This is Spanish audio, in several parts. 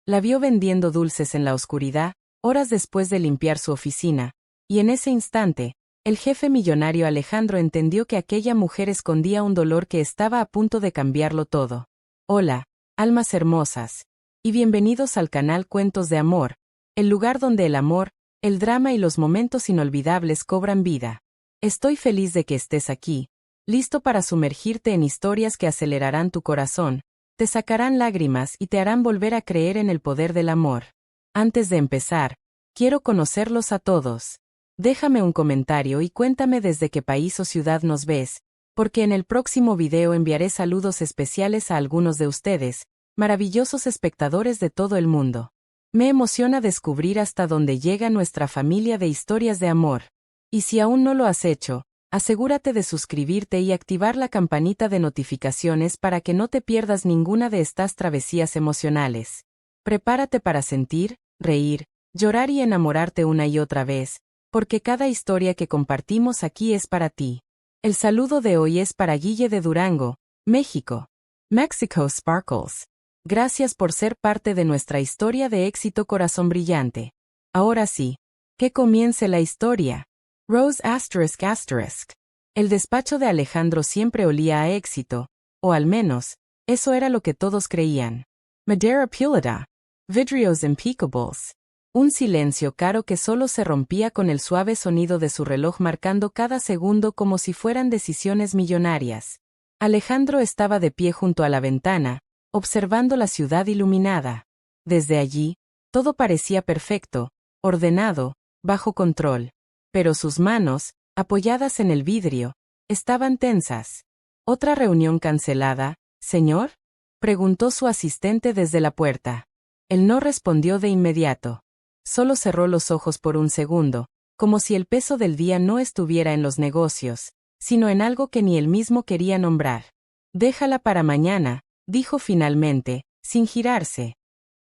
La vio vendiendo dulces en la oscuridad, horas después de limpiar su oficina, y en ese instante, el jefe millonario Alejandro entendió que aquella mujer escondía un dolor que estaba a punto de cambiarlo todo. Hola, almas hermosas, y bienvenidos al canal Cuentos de Amor, el lugar donde el amor, el drama y los momentos inolvidables cobran vida. Estoy feliz de que estés aquí, listo para sumergirte en historias que acelerarán tu corazón, te sacarán lágrimas y te harán volver a creer en el poder del amor. Antes de empezar, quiero conocerlos a todos. Déjame un comentario y cuéntame desde qué país o ciudad nos ves, porque en el próximo video enviaré saludos especiales a algunos de ustedes, maravillosos espectadores de todo el mundo. Me emociona descubrir hasta dónde llega nuestra familia de historias de amor. Y si aún no lo has hecho, asegúrate de suscribirte y activar la campanita de notificaciones para que no te pierdas ninguna de estas travesías emocionales. Prepárate para sentir, reír, llorar y enamorarte una y otra vez, porque cada historia que compartimos aquí es para ti. El saludo de hoy es para Guille de Durango, México. Mexico Sparkles. Gracias por ser parte de nuestra historia de éxito, corazón brillante. Ahora sí, que comience la historia. Rose ****. El despacho de Alejandro siempre olía a éxito, o al menos, eso era lo que todos creían. Madera pulida. Vidrios impecables. Un silencio caro que solo se rompía con el suave sonido de su reloj marcando cada segundo como si fueran decisiones millonarias. Alejandro estaba de pie junto a la ventana, observando la ciudad iluminada. Desde allí, todo parecía perfecto, ordenado, bajo control. Pero sus manos, apoyadas en el vidrio, estaban tensas. ¿Otra reunión cancelada, señor?, preguntó su asistente desde la puerta. Él no respondió de inmediato. Solo cerró los ojos por un segundo, como si el peso del día no estuviera en los negocios, sino en algo que ni él mismo quería nombrar. Déjala para mañana, dijo finalmente, sin girarse.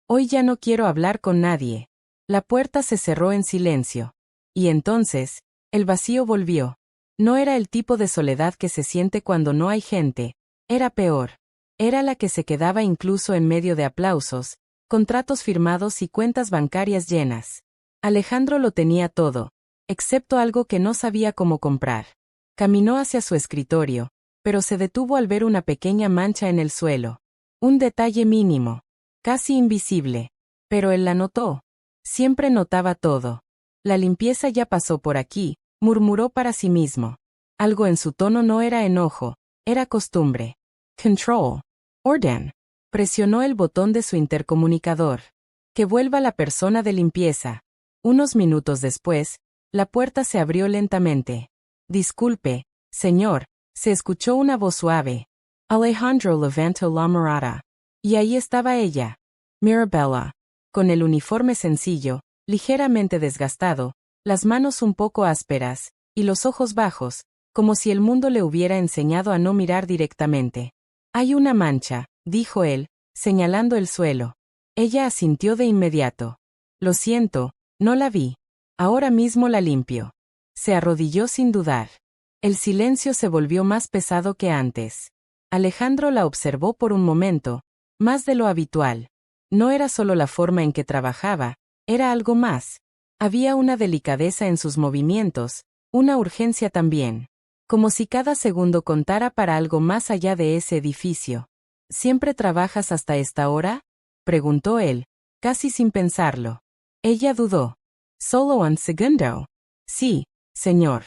Hoy ya no quiero hablar con nadie. La puerta se cerró en silencio. Y entonces, el vacío volvió. No era el tipo de soledad que se siente cuando no hay gente, era peor. Era la que se quedaba incluso en medio de aplausos, contratos firmados y cuentas bancarias llenas. Alejandro lo tenía todo, excepto algo que no sabía cómo comprar. Caminó hacia su escritorio, pero se detuvo al ver una pequeña mancha en el suelo. Un detalle mínimo, casi invisible, pero él la notó. Siempre notaba todo. La limpieza ya pasó por aquí, murmuró para sí mismo. Algo en su tono no era enojo, era costumbre. Control. Orden. Presionó el botón de su intercomunicador. Que vuelva la persona de limpieza. Unos minutos después, la puerta se abrió lentamente. Disculpe, señor, se escuchó una voz suave. Alejandro levantó la mirada. Y ahí estaba ella. Mirabella. Con el uniforme sencillo, ligeramente desgastado, las manos un poco ásperas, y los ojos bajos, como si el mundo le hubiera enseñado a no mirar directamente. Hay una mancha, dijo él, señalando el suelo. Ella asintió de inmediato. Lo siento, no la vi. Ahora mismo la limpio. Se arrodilló sin dudar. El silencio se volvió más pesado que antes. Alejandro la observó por un momento, más de lo habitual. No era solo la forma en que trabajaba, era algo más. Había una delicadeza en sus movimientos, una urgencia también. Como si cada segundo contara para algo más allá de ese edificio. ¿Siempre trabajas hasta esta hora?, preguntó él, casi sin pensarlo. Ella dudó. Solo un segundo. Sí, señor.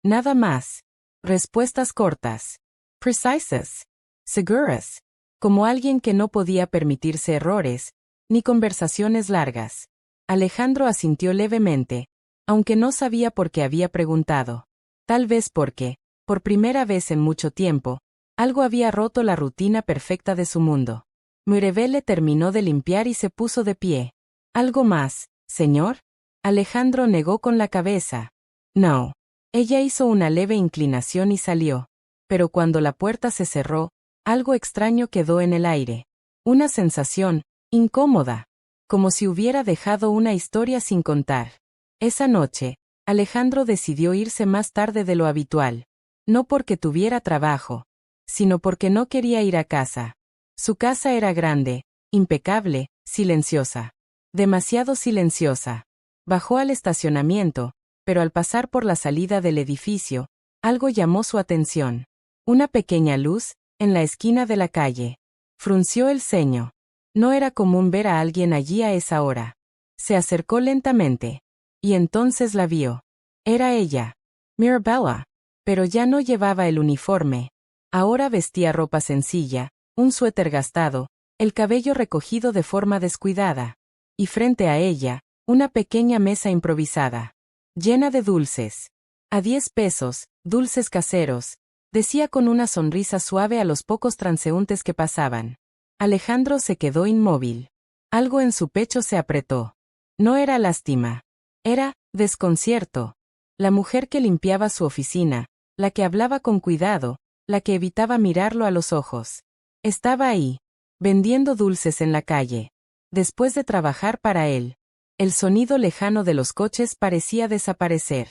Nada más. Respuestas cortas. Precises. Seguras. Como alguien que no podía permitirse errores, ni conversaciones largas. Alejandro asintió levemente, aunque no sabía por qué había preguntado. Tal vez porque, por primera vez en mucho tiempo, algo había roto la rutina perfecta de su mundo. Mirabella terminó de limpiar y se puso de pie. ¿Algo más, señor? Alejandro negó con la cabeza. No. Ella hizo una leve inclinación y salió. Pero cuando la puerta se cerró, algo extraño quedó en el aire. Una sensación, incómoda. Como si hubiera dejado una historia sin contar. Esa noche, Alejandro decidió irse más tarde de lo habitual. No porque tuviera trabajo, sino porque no quería ir a casa. Su casa era grande, impecable, Silenciosa. Demasiado silenciosa. Bajó al estacionamiento, pero al pasar por la salida del edificio, algo llamó su atención. Una pequeña luz, en la esquina de la calle. Frunció el ceño. No era común ver a alguien allí a esa hora. Se acercó lentamente. Y entonces la vio. Era ella. Mirabella. Pero ya no llevaba el uniforme. Ahora vestía ropa sencilla, un suéter gastado, el cabello recogido de forma descuidada. Y frente a ella, una pequeña mesa improvisada. Llena de dulces. A 10 pesos, dulces caseros, decía con una sonrisa suave a los pocos transeúntes que pasaban. Alejandro se quedó inmóvil. Algo en su pecho se apretó. No era lástima. Era desconcierto. La mujer que limpiaba su oficina, la que hablaba con cuidado, la que evitaba mirarlo a los ojos. Estaba ahí, vendiendo dulces en la calle. Después de trabajar para él. El sonido lejano de los coches parecía desaparecer.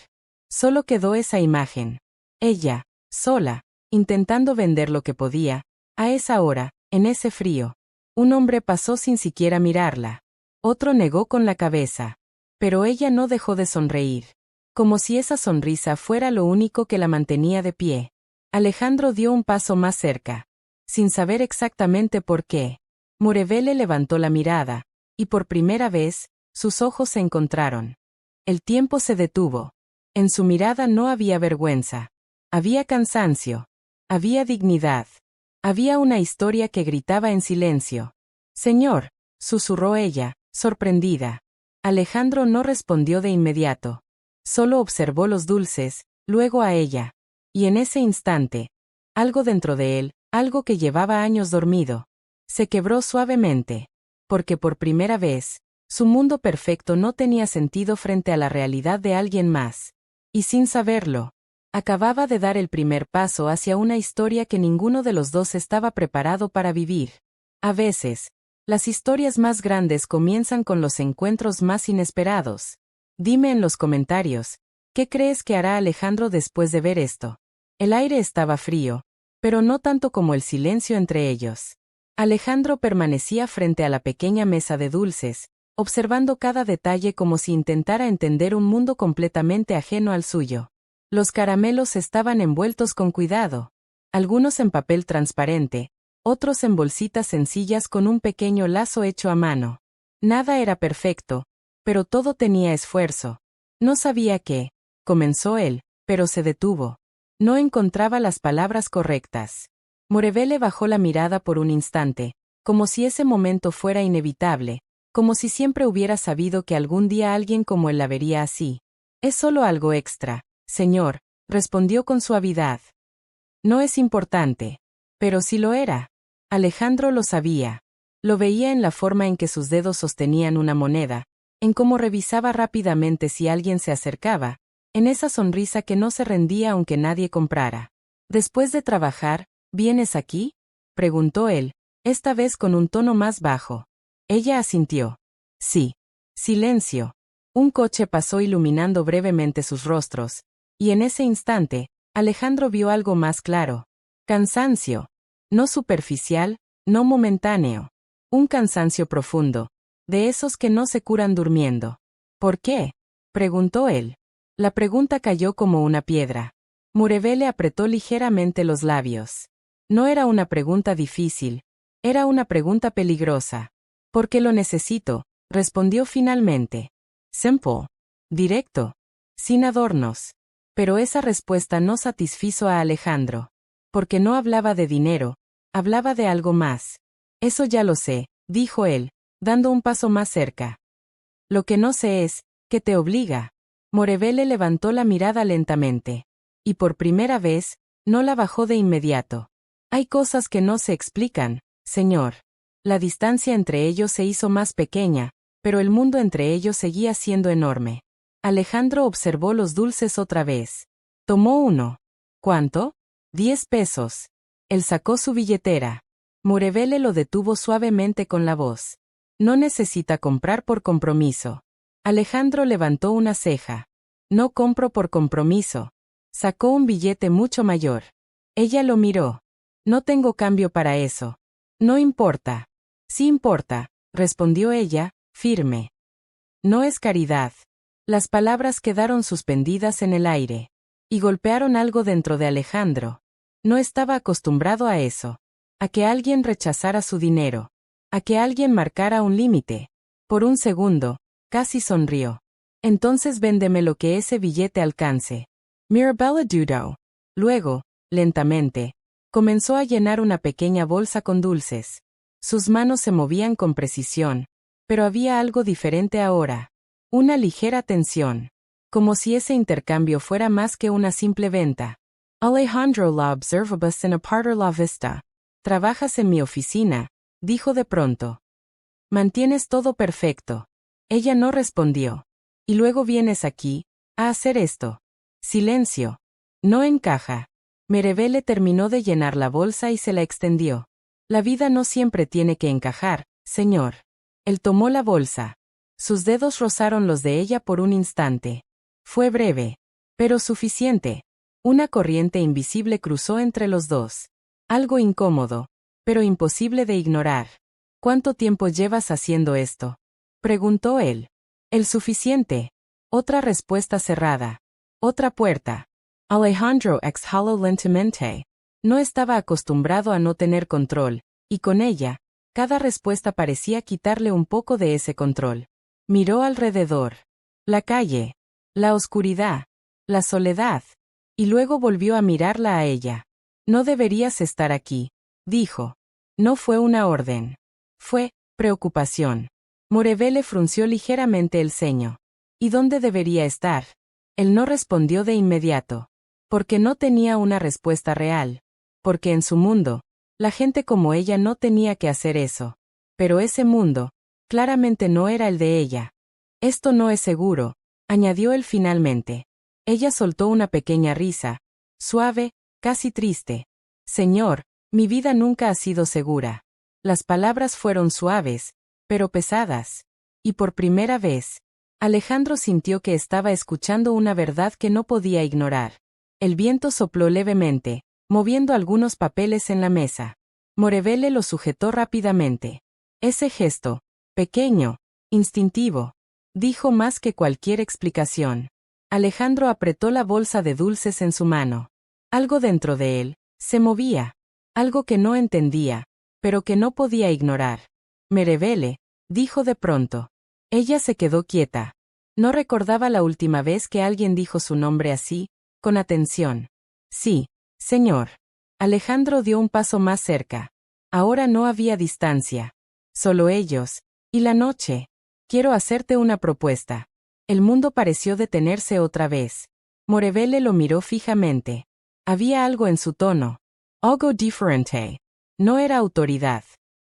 Solo quedó esa imagen. Ella, sola, intentando vender lo que podía, a esa hora, en ese frío. Un hombre pasó sin siquiera mirarla. Otro negó con la cabeza. Pero ella no dejó de sonreír. Como si esa sonrisa fuera lo único que la mantenía de pie. Alejandro dio un paso más cerca. Sin saber exactamente por qué. Mirabella levantó la mirada, y por primera vez, sus ojos se encontraron. El tiempo se detuvo. En su mirada no había vergüenza. Había cansancio. Había dignidad. Había una historia que gritaba en silencio. Señor, susurró ella, sorprendida. Alejandro no respondió de inmediato. Solo observó los dulces, luego a ella. Y en ese instante, algo dentro de él, algo que llevaba años dormido, se quebró suavemente. Porque por primera vez, su mundo perfecto no tenía sentido frente a la realidad de alguien más. Y sin saberlo, acababa de dar el primer paso hacia una historia que ninguno de los dos estaba preparado para vivir. A veces, las historias más grandes comienzan con los encuentros más inesperados. Dime en los comentarios, ¿qué crees que hará Alejandro después de ver esto? El aire estaba frío, pero no tanto como el silencio entre ellos. Alejandro permanecía frente a la pequeña mesa de dulces, observando cada detalle como si intentara entender un mundo completamente ajeno al suyo. Los caramelos estaban envueltos con cuidado, algunos en papel transparente, otros en bolsitas sencillas con un pequeño lazo hecho a mano. Nada era perfecto, pero todo tenía esfuerzo. No sabía qué, comenzó él, pero se detuvo. No encontraba las palabras correctas. Mirabella bajó la mirada por un instante, como si ese momento fuera inevitable, como si siempre hubiera sabido que algún día alguien como él la vería así. Es solo algo extra, señor, respondió con suavidad. No es importante. Pero sí lo era. Alejandro lo sabía. Lo veía en la forma en que sus dedos sostenían una moneda, en cómo revisaba rápidamente si alguien se acercaba, en esa sonrisa que no se rendía aunque nadie comprara. Después de trabajar, ¿vienes aquí?, preguntó él, esta vez con un tono más bajo. Ella asintió. Sí. Silencio. Un coche pasó iluminando brevemente sus rostros, y en ese instante, Alejandro vio algo más claro. Cansancio. No superficial, no momentáneo. Un cansancio profundo, de esos que no se curan durmiendo. ¿Por qué?, preguntó él. La pregunta cayó como una piedra. Mirabella apretó ligeramente los labios. No era una pregunta difícil, era una pregunta peligrosa. Porque lo necesito, respondió finalmente. Simple. Directo. Sin adornos. Pero esa respuesta no satisfizo a Alejandro. Porque no hablaba de dinero, hablaba de algo más. Eso ya lo sé, dijo él, dando un paso más cerca. Lo que no sé es, ¿qué te obliga? Mirabella levantó la mirada lentamente. Y por primera vez, no la bajó de inmediato. Hay cosas que no se explican, señor. La distancia entre ellos se hizo más pequeña, pero el mundo entre ellos seguía siendo enorme. Alejandro observó los dulces otra vez. Tomó uno. ¿Cuánto? 10 pesos. Él sacó su billetera. Mirabella lo detuvo suavemente con la voz. No necesita comprar por compromiso. Alejandro levantó una ceja. No compro por compromiso. Sacó un billete mucho mayor. Ella lo miró. No tengo cambio para eso. No importa. Sí importa, respondió ella, firme. No es caridad. Las palabras quedaron suspendidas en el aire. Y golpearon algo dentro de Alejandro. No estaba acostumbrado a eso. A que alguien rechazara su dinero. A que alguien marcara un límite. Por un segundo, casi sonrió. Entonces véndeme lo que ese billete alcance. Mirabella dudó. Luego, lentamente, comenzó a llenar una pequeña bolsa con dulces. Sus manos se movían con precisión. Pero había algo diferente ahora. Una ligera tensión. Como si ese intercambio fuera más que una simple venta. Alejandro la observabas en apartar la vista. Trabajas en mi oficina, dijo de pronto. Mantienes todo perfecto. Ella no respondió. Y luego vienes aquí, a hacer esto. Silencio. No encaja. Merevele terminó de llenar la bolsa y se la extendió. La vida no siempre tiene que encajar, señor. Él tomó la bolsa. Sus dedos rozaron los de ella por un instante. Fue breve, pero suficiente. Una corriente invisible cruzó entre los dos. Algo incómodo, pero imposible de ignorar. ¿Cuánto tiempo llevas haciendo esto?, preguntó él. El suficiente. Otra respuesta cerrada. Otra puerta. Alejandro exhaló lentamente. No estaba acostumbrado a no tener control, y con ella, cada respuesta parecía quitarle un poco de ese control. Miró alrededor. La calle. La oscuridad. La soledad. Y luego volvió a mirarla a ella. No deberías estar aquí, dijo. No fue una orden. Fue preocupación. Merevele frunció ligeramente el ceño. ¿Y dónde debería estar? Él no respondió de inmediato. Porque no tenía una respuesta real. Porque en su mundo, la gente como ella no tenía que hacer eso. Pero ese mundo, claramente no era el de ella. Esto no es seguro, añadió él finalmente. Ella soltó una pequeña risa, suave, casi triste. Señor, mi vida nunca ha sido segura. Las palabras fueron suaves, pero pesadas. Y por primera vez, Alejandro sintió que estaba escuchando una verdad que no podía ignorar. El viento sopló levemente, moviendo algunos papeles en la mesa. Merevele lo sujetó rápidamente. Ese gesto, pequeño, instintivo, dijo más que cualquier explicación. Alejandro apretó la bolsa de dulces en su mano. Algo dentro de él se movía. Algo que no entendía, pero que no podía ignorar. Merevele, dijo de pronto. Ella se quedó quieta. No recordaba la última vez que alguien dijo su nombre así, con atención. Sí, señor. Alejandro dio un paso más cerca. Ahora no había distancia. Solo ellos, y la noche. Quiero hacerte una propuesta. El mundo pareció detenerse otra vez. Merevele lo miró fijamente. Había algo en su tono. Algo diferente. No era autoridad.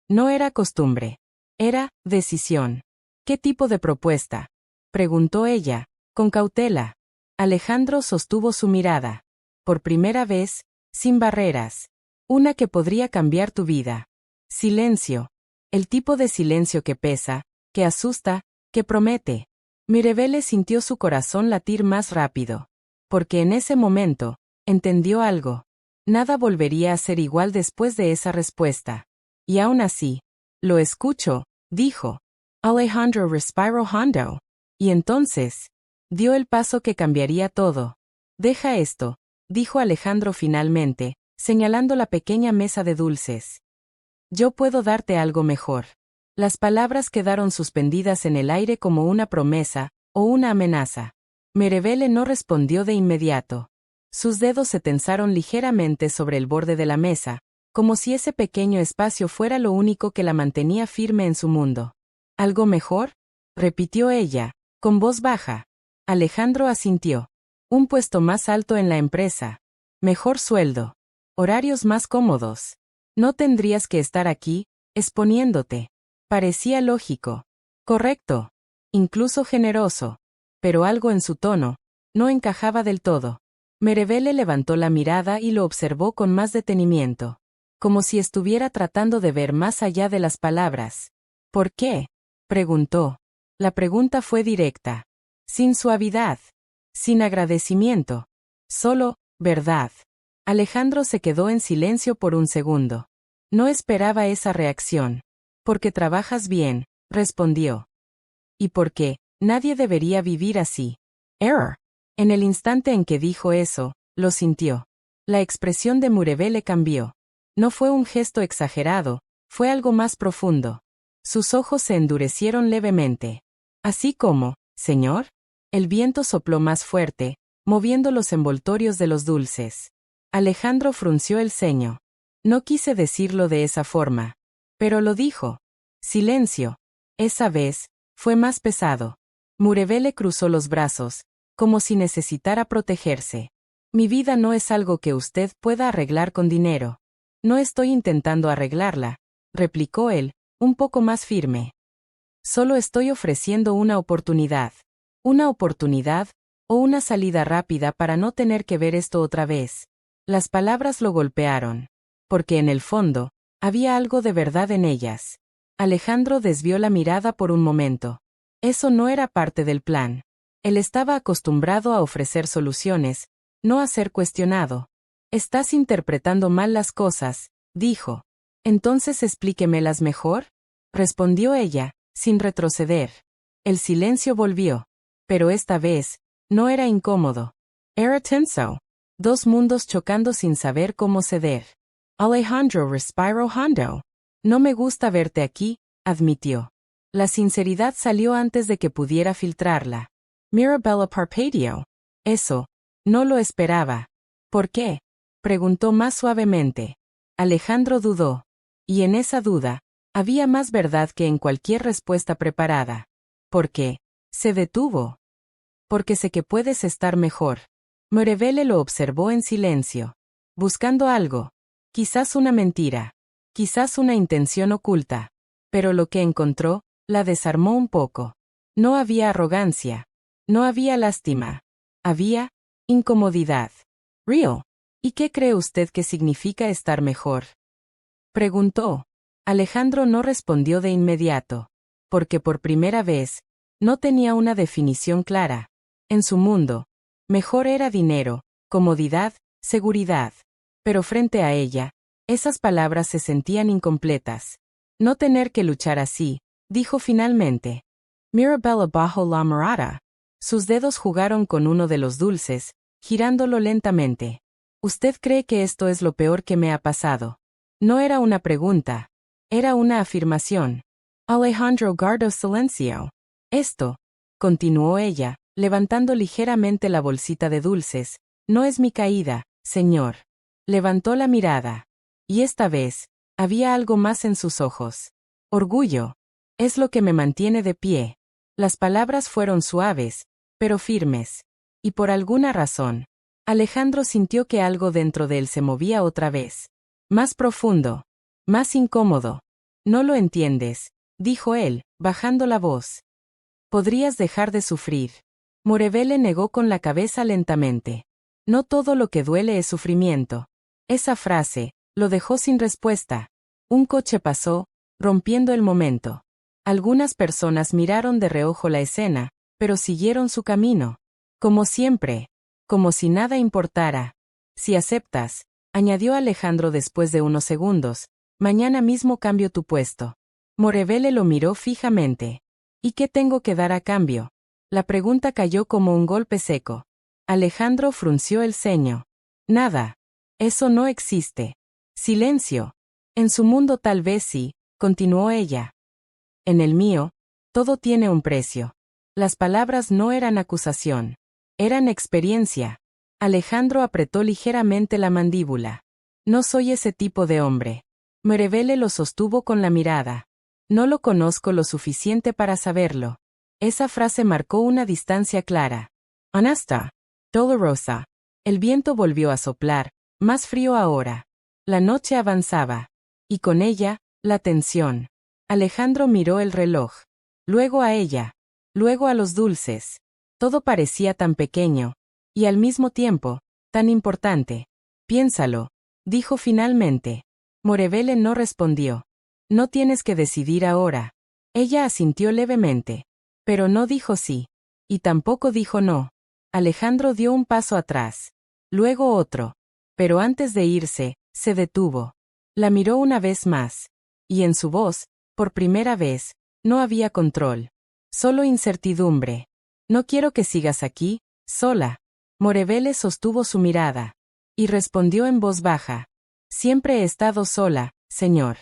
No era costumbre. Era decisión. ¿Qué tipo de propuesta?, preguntó ella, con cautela. Alejandro sostuvo su mirada. Por primera vez, sin barreras. Una que podría cambiar tu vida. Silencio. El tipo de silencio que pesa, que asusta, que promete. Merevele sintió su corazón latir más rápido. Porque en ese momento, entendió algo. Nada volvería a ser igual después de esa respuesta. Y aún así, lo escucho, dijo. Alejandro respiró hondo. Y entonces, dio el paso que cambiaría todo. Deja esto, dijo Alejandro finalmente, señalando la pequeña mesa de dulces. Yo puedo darte algo mejor. Las palabras quedaron suspendidas en el aire como una promesa, o una amenaza. Merevele no respondió de inmediato. Sus dedos se tensaron ligeramente sobre el borde de la mesa, como si ese pequeño espacio fuera lo único que la mantenía firme en su mundo. ¿Algo mejor?, repitió ella, con voz baja. Alejandro asintió. Un puesto más alto en la empresa. Mejor sueldo. Horarios más cómodos. No tendrías que estar aquí, exponiéndote. Parecía lógico. Correcto. Incluso generoso. Pero algo en su tono no encajaba del todo. Merevele levantó la mirada y lo observó con más detenimiento. Como si estuviera tratando de ver más allá de las palabras. ¿Por qué?, preguntó. La pregunta fue directa. Sin suavidad. Sin agradecimiento. Solo, verdad. Alejandro se quedó en silencio por un segundo. No esperaba esa reacción. Porque trabajas bien, respondió. ¿Y por qué? Nadie debería vivir así. Error. En el instante en que dijo eso, lo sintió. La expresión de Murevele cambió. No fue un gesto exagerado, fue algo más profundo. Sus ojos se endurecieron levemente. Así como, señor. El viento sopló más fuerte, moviendo los envoltorios de los dulces. Alejandro frunció el ceño. No quise decirlo de esa forma. Pero lo dijo. Silencio. Esa vez, fue más pesado. Murevele cruzó los brazos, como si necesitara protegerse. Mi vida no es algo que usted pueda arreglar con dinero. No estoy intentando arreglarla, replicó él, un poco más firme. Solo estoy ofreciendo una oportunidad. Una oportunidad, o una salida rápida para no tener que ver esto otra vez. Las palabras lo golpearon. Porque en el fondo, había algo de verdad en ellas. Alejandro desvió la mirada por un momento. Eso no era parte del plan. Él estaba acostumbrado a ofrecer soluciones, no a ser cuestionado. Estás interpretando mal las cosas, dijo. Entonces explíquemelas mejor, respondió ella, sin retroceder. El silencio volvió. Pero esta vez, no era incómodo. Era tenso. Dos mundos chocando sin saber cómo ceder. Alejandro respiró hondo. No me gusta verte aquí, admitió. La sinceridad salió antes de que pudiera filtrarla. Mirabella parpadeó. Eso, no lo esperaba. ¿Por qué? Preguntó más suavemente. Alejandro dudó. Y en esa duda, había más verdad que en cualquier respuesta preparada. ¿Por qué? Se detuvo. Porque sé que puedes estar mejor. Murevele lo observó en silencio. Buscando algo. Quizás una mentira. Quizás una intención oculta. Pero lo que encontró, la desarmó un poco. No había arrogancia. No había lástima. Había incomodidad. Real. ¿Y qué cree usted que significa estar mejor? Preguntó. Alejandro no respondió de inmediato. Porque por primera vez, no tenía una definición clara. En su mundo, mejor era dinero, comodidad, seguridad. Pero frente a ella, esas palabras se sentían incompletas. No tener que luchar así, dijo finalmente. Mirabella bajó la mirada. Sus dedos jugaron con uno de los dulces, girándolo lentamente. ¿Usted cree que esto es lo peor que me ha pasado? No era una pregunta. Era una afirmación. Alejandro guardó silencio. Esto, continuó ella, levantando ligeramente la bolsita de dulces, no es mi caída, señor. Levantó la mirada. Y esta vez, había algo más en sus ojos. Orgullo. Es lo que me mantiene de pie. Las palabras fueron suaves, pero firmes. Y por alguna razón, Alejandro sintió que algo dentro de él se movía otra vez. Más profundo. Más incómodo. No lo entiendes, dijo él, bajando la voz. Podrías dejar de sufrir. Murevele negó con la cabeza lentamente. No todo lo que duele es sufrimiento. Esa frase, lo dejó sin respuesta. Un coche pasó, rompiendo el momento. Algunas personas miraron de reojo la escena, pero siguieron su camino. Como siempre. Como si nada importara. Si aceptas, añadió Alejandro después de unos segundos, mañana mismo cambio tu puesto. Murevele lo miró fijamente. ¿Y qué tengo que dar a cambio? La pregunta cayó como un golpe seco. Alejandro frunció el ceño. Nada. Eso no existe. Silencio. En su mundo tal vez sí, continuó ella. En el mío, todo tiene un precio. Las palabras no eran acusación. Eran experiencia. Alejandro apretó ligeramente la mandíbula. No soy ese tipo de hombre. Murevele lo sostuvo con la mirada. No lo conozco lo suficiente para saberlo. Esa frase marcó una distancia clara. Honesta. Dolorosa. El viento volvió a soplar, más frío ahora. La noche avanzaba. Y con ella, la tensión. Alejandro miró el reloj. Luego a ella. Luego a los dulces. Todo parecía tan pequeño. Y al mismo tiempo, tan importante. Piénsalo, dijo finalmente. Murevele no respondió. No tienes que decidir ahora. Ella asintió levemente. Pero no dijo sí. Y tampoco dijo no. Alejandro dio un paso atrás. Luego otro. Pero antes de irse, se detuvo. La miró una vez más. Y en su voz, por primera vez, No había control. Solo incertidumbre. No quiero que sigas aquí, sola. Morevele sostuvo su mirada. Y respondió en voz baja. Siempre he estado sola, señor.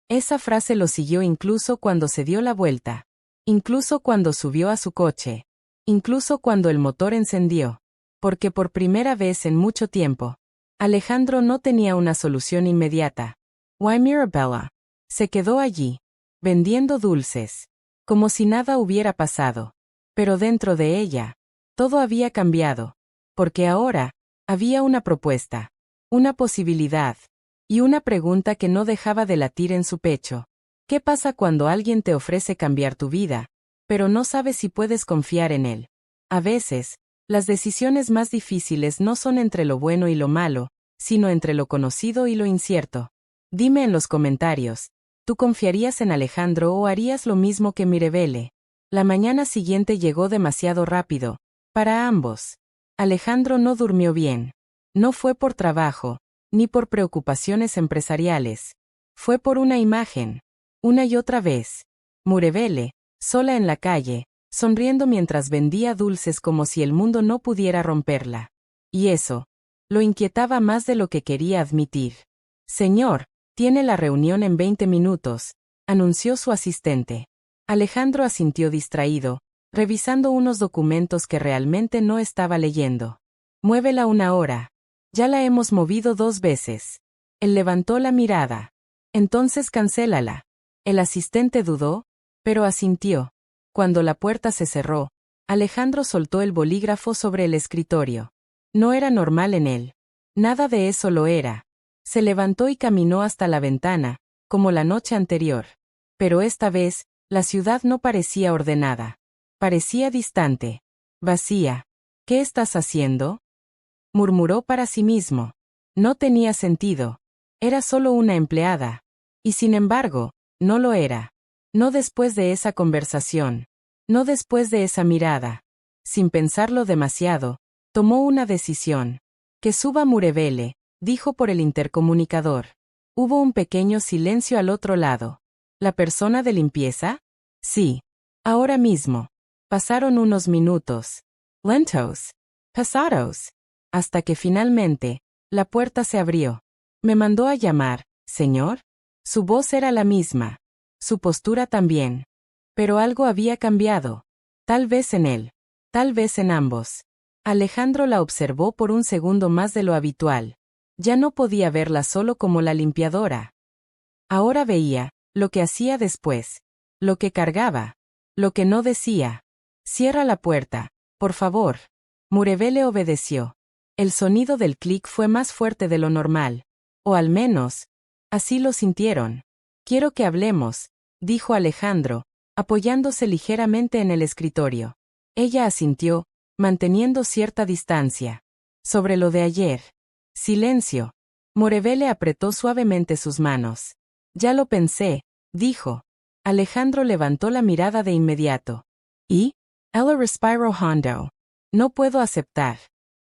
Esa frase lo siguió incluso cuando se dio la vuelta. Incluso cuando subió a su coche. Incluso cuando el motor encendió. Porque por primera vez en mucho tiempo, Alejandro no tenía una solución inmediata. Why Mirabella? Se quedó allí, vendiendo dulces, como si nada hubiera pasado. Pero dentro de ella, todo había cambiado. Porque ahora, había una propuesta, una posibilidad, y una pregunta que no dejaba de latir en su pecho. ¿Qué pasa cuando alguien te ofrece cambiar tu vida, pero no sabes si puedes confiar en él? A veces, las decisiones más difíciles no son entre lo bueno y lo malo, sino entre lo conocido y lo incierto. Dime en los comentarios, ¿tú confiarías en Alejandro o harías lo mismo que Mirevele? La mañana siguiente llegó demasiado rápido, para ambos. Alejandro no durmió bien. No fue por trabajo, ni por preocupaciones empresariales. Fue por una imagen. Una y otra vez. Mirevele, sola en la calle, sonriendo mientras vendía dulces como si el mundo no pudiera romperla. Y eso lo inquietaba más de lo que quería admitir. Señor, tiene la reunión en 20 minutos, anunció su asistente. Alejandro asintió distraído, revisando unos documentos que realmente no estaba leyendo. Muévela una hora. Ya la hemos movido 2 veces. Él levantó la mirada. Entonces cancélala. El asistente dudó, pero asintió. Cuando la puerta se cerró, Alejandro soltó el bolígrafo sobre el escritorio. No era normal en él. Nada de eso lo era. Se levantó y caminó hasta la ventana, como la noche anterior. Pero esta vez, la ciudad no parecía ordenada. Parecía distante. Vacía. ¿Qué estás haciendo? Murmuró para sí mismo. No tenía sentido. Era solo una empleada. Y sin embargo, no lo era. No después de esa conversación. No después de esa mirada. Sin pensarlo demasiado, tomó una decisión. Que suba Mirevele, dijo por el intercomunicador. Hubo un pequeño silencio al otro lado. ¿La persona de limpieza? Sí. Ahora mismo. Pasaron unos minutos. Lentos. Pasados. Hasta que finalmente, la puerta se abrió. ¿Me mandó a llamar, señor? Su voz era la misma. Su postura también. Pero algo había cambiado. Tal vez en él. Tal vez en ambos. Alejandro la observó por un segundo más de lo habitual. Ya no podía verla solo como la limpiadora. Ahora veía lo que hacía después. Lo que cargaba. Lo que no decía. Cierra la puerta, por favor. Mirevele obedeció. El sonido del clic fue más fuerte de lo normal. O al menos, así lo sintieron. Quiero que hablemos, dijo Alejandro, apoyándose ligeramente en el escritorio. Ella asintió, manteniendo cierta distancia. Sobre lo de ayer. Silencio. Mirevele apretó suavemente sus manos. Ya lo pensé, dijo. Alejandro levantó la mirada de inmediato. ¿Y? Ella respiró hondo. No puedo aceptar.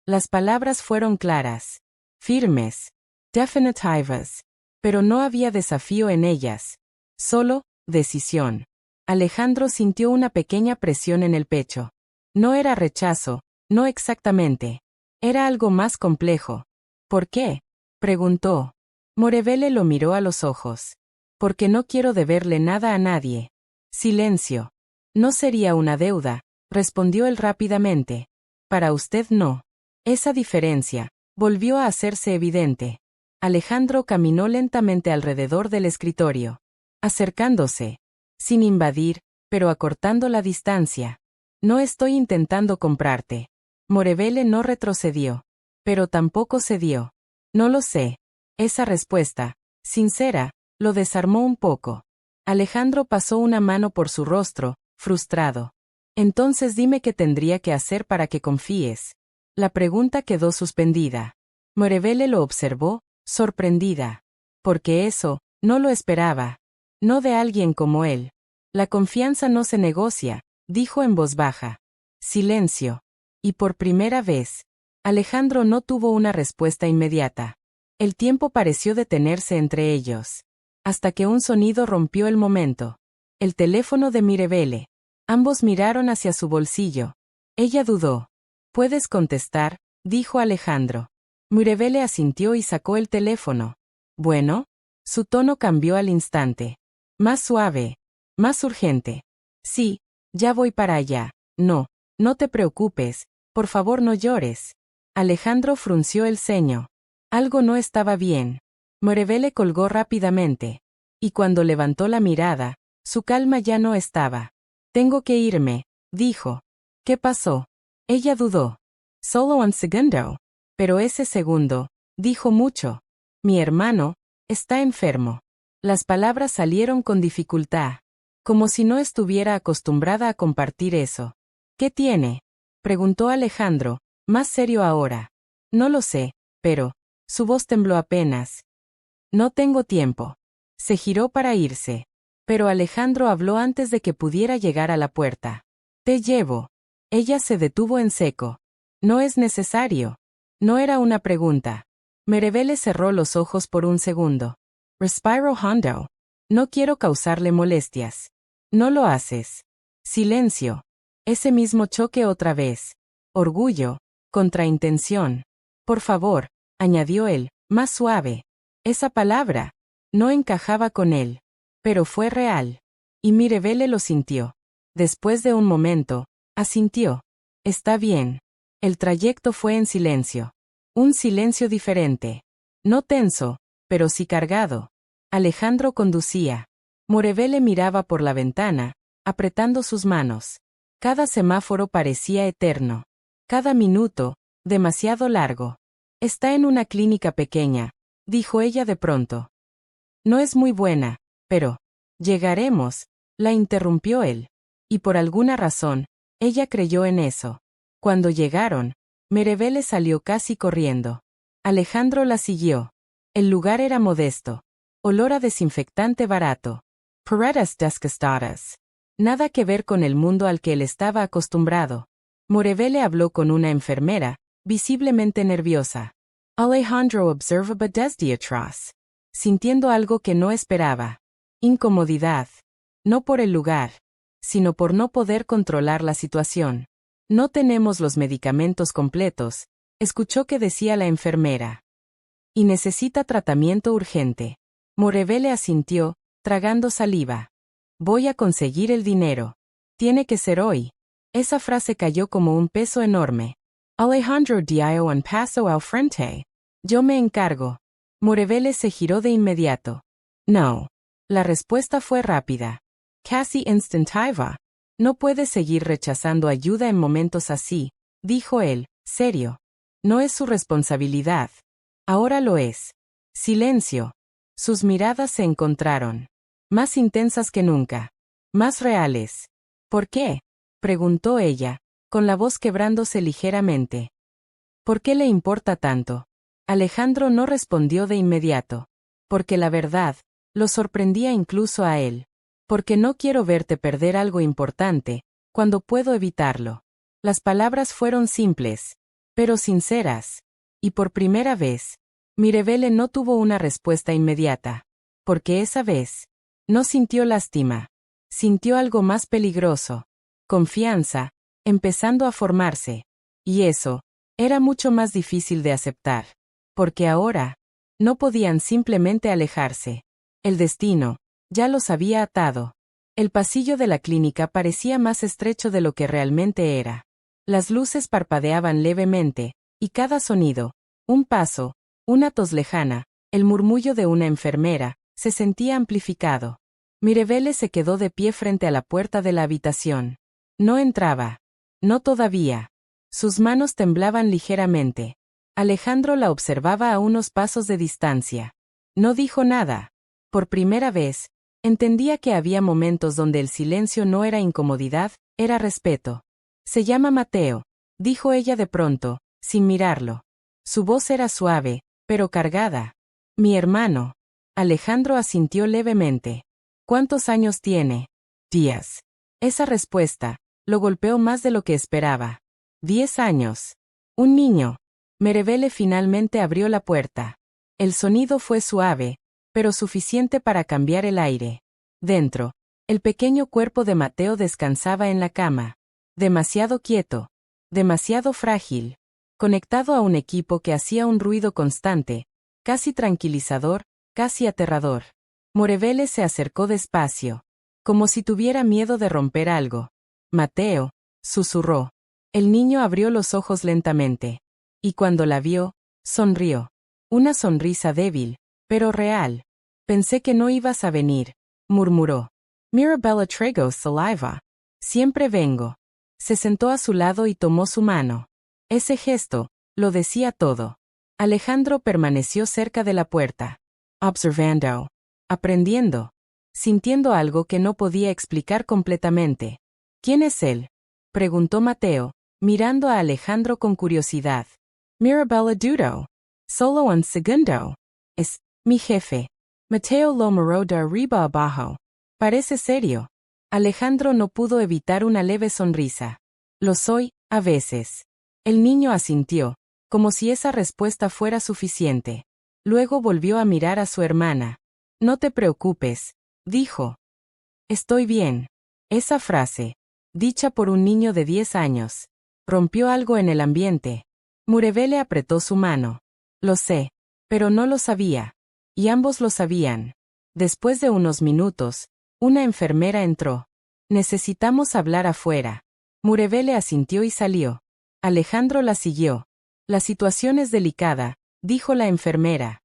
Las palabras fueron claras. Firmes. Definitivas. Pero no había desafío en ellas. Solo, decisión. Alejandro sintió una pequeña presión en el pecho. No era rechazo, no exactamente. Era algo más complejo. ¿Por qué? Preguntó. Mirevele lo miró a los ojos. Porque no quiero deberle nada a nadie. Silencio. No sería una deuda, respondió él rápidamente. Para usted no. Esa diferencia volvió a hacerse evidente. Alejandro caminó lentamente alrededor del escritorio, acercándose, sin invadir, pero acortando la distancia. No estoy intentando comprarte. Mirevele no retrocedió, pero tampoco cedió. No lo sé. Esa respuesta, sincera, lo desarmó un poco. Alejandro pasó una mano por su rostro, frustrado. Entonces dime qué tendría que hacer para que confíes. La pregunta quedó suspendida. Mirevele lo observó, sorprendida. Porque eso, no lo esperaba. No de alguien como él. La confianza no se negocia, dijo en voz baja. Silencio. Y por primera vez, Alejandro no tuvo una respuesta inmediata. El tiempo pareció detenerse entre ellos. Hasta que un sonido rompió el momento. El teléfono de Mirevele. Ambos miraron hacia su bolsillo. Ella dudó. «¿Puedes contestar?», dijo Alejandro. Mirevele asintió y sacó el teléfono. «Bueno». Su tono cambió al instante. Más suave. Más urgente. «Sí, ya voy para allá». «No, no te preocupes, por favor no llores». Alejandro frunció el ceño. Algo no estaba bien. Mirevele colgó rápidamente. Y cuando levantó la mirada, su calma ya no estaba. «Tengo que irme», dijo. «¿Qué pasó?». Ella dudó. «Solo un segundo». Pero ese segundo, dijo mucho. «Mi hermano está enfermo». Las palabras salieron con dificultad, como si no estuviera acostumbrada a compartir eso. «¿Qué tiene?», preguntó Alejandro, más serio ahora. «No lo sé, pero…». Su voz tembló apenas. «No tengo tiempo». Se giró para irse. Pero Alejandro habló antes de que pudiera llegar a la puerta. «Te llevo». Ella se detuvo en seco. «No es necesario». No era una pregunta. Mirevele cerró los ojos por un segundo. «Respiro hondo. No quiero causarle molestias». «No lo haces». Silencio. Ese mismo choque otra vez. Orgullo. Contraintención. «Por favor», añadió él, más suave. Esa palabra no encajaba con él. Pero fue real. Y Mirevele lo sintió. Después de un momento, asintió. «Está bien». El trayecto fue en silencio. Un silencio diferente. No tenso, pero sí cargado. Alejandro conducía. Mirevele miraba por la ventana, apretando sus manos. Cada semáforo parecía eterno. Cada minuto, demasiado largo. «Está en una clínica pequeña», dijo ella de pronto. «No es muy buena, pero…». «Llegaremos», la interrumpió él. Y por alguna razón, ella creyó en eso. Cuando llegaron, Mirevele salió casi corriendo. Alejandro la siguió. El lugar era modesto. Olor a desinfectante barato. Paredes desgastadas. Nada que ver con el mundo al que él estaba acostumbrado. Mirevele habló con una enfermera, visiblemente nerviosa. Alejandro observaba desde atrás, sintiendo algo que no esperaba. Incomodidad. No por el lugar, sino por no poder controlar la situación. «No tenemos los medicamentos completos», escuchó que decía la enfermera. «Y necesita tratamiento urgente». Mirevele asintió, tragando saliva. «Voy a conseguir el dinero. Tiene que ser hoy». Esa frase cayó como un peso enorme. «Alejandro dio un paso al frente». «Yo me encargo». Mirevele se giró de inmediato. «No». La respuesta fue rápida. Casi instantanéea. «No puede seguir rechazando ayuda en momentos así», dijo él, serio. «No es su responsabilidad». «Ahora lo es». Silencio. Sus miradas se encontraron. Más intensas que nunca. Más reales. «¿Por qué?», preguntó ella, con la voz quebrándose ligeramente. «¿Por qué le importa tanto?». Alejandro no respondió de inmediato. «Porque la verdad, lo sorprendía incluso a él. Porque no quiero verte perder algo importante, cuando puedo evitarlo». Las palabras fueron simples, pero sinceras. Y por primera vez, Mirevele no tuvo una respuesta inmediata. Porque esa vez, no sintió lástima. Sintió algo más peligroso. Confianza, empezando a formarse. Y eso, era mucho más difícil de aceptar. Porque ahora, no podían simplemente alejarse. El destino, ya los había atado. El pasillo de la clínica parecía más estrecho de lo que realmente era. Las luces parpadeaban levemente, y cada sonido, un paso, una tos lejana, el murmullo de una enfermera, se sentía amplificado. Mirevele se quedó de pie frente a la puerta de la habitación. No entraba. No todavía. Sus manos temblaban ligeramente. Alejandro la observaba a unos pasos de distancia. No dijo nada. Por primera vez, entendía que había momentos donde el silencio no era incomodidad, era respeto. «Se llama Mateo», dijo ella de pronto, sin mirarlo. Su voz era suave, pero cargada. «Mi hermano». Alejandro asintió levemente. «¿Cuántos años tiene?». «10». Esa respuesta lo golpeó más de lo que esperaba. 10 años. Un niño. Mirevele finalmente abrió la puerta. El sonido fue suave, pero suficiente para cambiar el aire. Dentro, El pequeño cuerpo de Mateo descansaba en la cama. Demasiado quieto. Demasiado frágil. Conectado a un equipo que hacía un ruido constante, casi tranquilizador, casi aterrador. Morevele se acercó despacio, como si tuviera miedo de romper algo. Mateo, susurró. El niño abrió los ojos lentamente. Y cuando la vio, sonrió. Una sonrisa débil, pero real. Pensé que no ibas a venir, murmuró. Mirabella traigo saliva. Siempre vengo. Se sentó a su lado y tomó su mano. Ese gesto, lo decía todo. Alejandro permaneció cerca de la puerta. Observando. Aprendiendo. Sintiendo algo que no podía explicar completamente. ¿Quién es él? Preguntó Mateo, mirando a Alejandro con curiosidad. Mirabella dudó. Solo un segundo. Es mi jefe. Mateo lo miró de arriba abajo. Parece serio. Alejandro no pudo evitar una leve sonrisa. Lo soy, a veces. El niño asintió, como si esa respuesta fuera suficiente. Luego volvió a mirar a su hermana. No te preocupes, dijo. Estoy bien. Esa frase, dicha por un niño de 10 años, rompió algo en el ambiente. Morevele apretó su mano. Lo sé, pero no lo sabía. Y ambos lo sabían. Después de unos minutos, una enfermera entró. Necesitamos hablar afuera. Morevele asintió y salió. Alejandro la siguió. La situación es delicada, dijo la enfermera.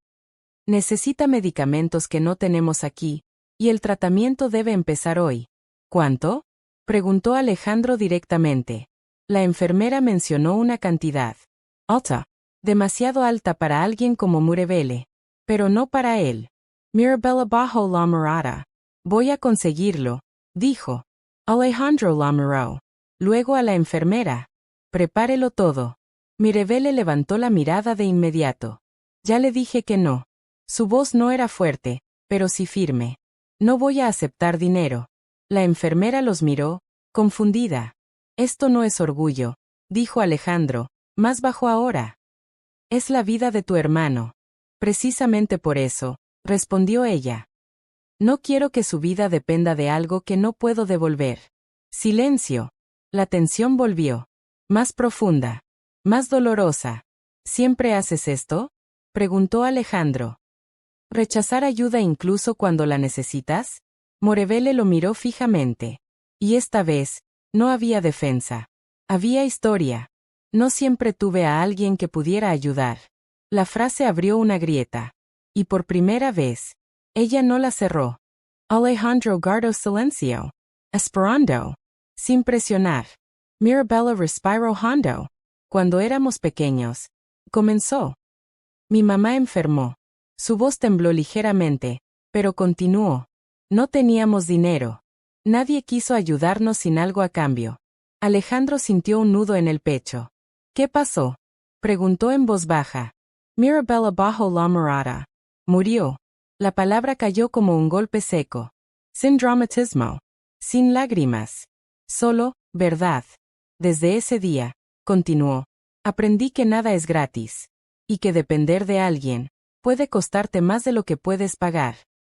Necesita medicamentos que no tenemos aquí, y el tratamiento debe empezar hoy. ¿Cuánto? Preguntó Alejandro directamente. La enfermera mencionó una cantidad. Alta. Demasiado alta para alguien como Morevele. Pero no para él. Mirabella bajó la mirada. Voy a conseguirlo, dijo. Alejandro la miró. Luego a la enfermera. Prepárelo todo. Morevele levantó la mirada de inmediato. Ya le dije que no. Su voz no era fuerte, pero sí firme. No voy a aceptar dinero. La enfermera los miró, confundida. Esto no es orgullo, dijo Alejandro, más bajo ahora. Es la vida de tu hermano. Precisamente por eso, respondió ella. No quiero que su vida dependa de algo que no puedo devolver. Silencio. La tensión volvió. Más profunda. Más dolorosa. ¿Siempre haces esto? Preguntó Alejandro. ¿Rechazar ayuda incluso cuando la necesitas? Morevele lo miró fijamente. Y esta vez, no había defensa. Había historia. No siempre tuve a alguien que pudiera ayudar. La frase abrió una grieta. Y por primera vez, ella no la cerró. Alejandro guardó silencio. Esperando. Sin presionar. Mirabella respiró hondo. Cuando éramos pequeños. Comenzó. Mi mamá enfermó. Su voz tembló ligeramente, pero continuó. No teníamos dinero. Nadie quiso ayudarnos sin algo a cambio. Alejandro sintió un nudo en el pecho. ¿Qué pasó? Preguntó en voz baja. Mirabella bajó la mirada. Murió. La palabra cayó como un golpe seco. Sin dramatismo. Sin lágrimas. Solo, verdad. Desde ese día, continuó, aprendí que nada es gratis. Y que depender de alguien puede costarte más de lo que puedes pagar.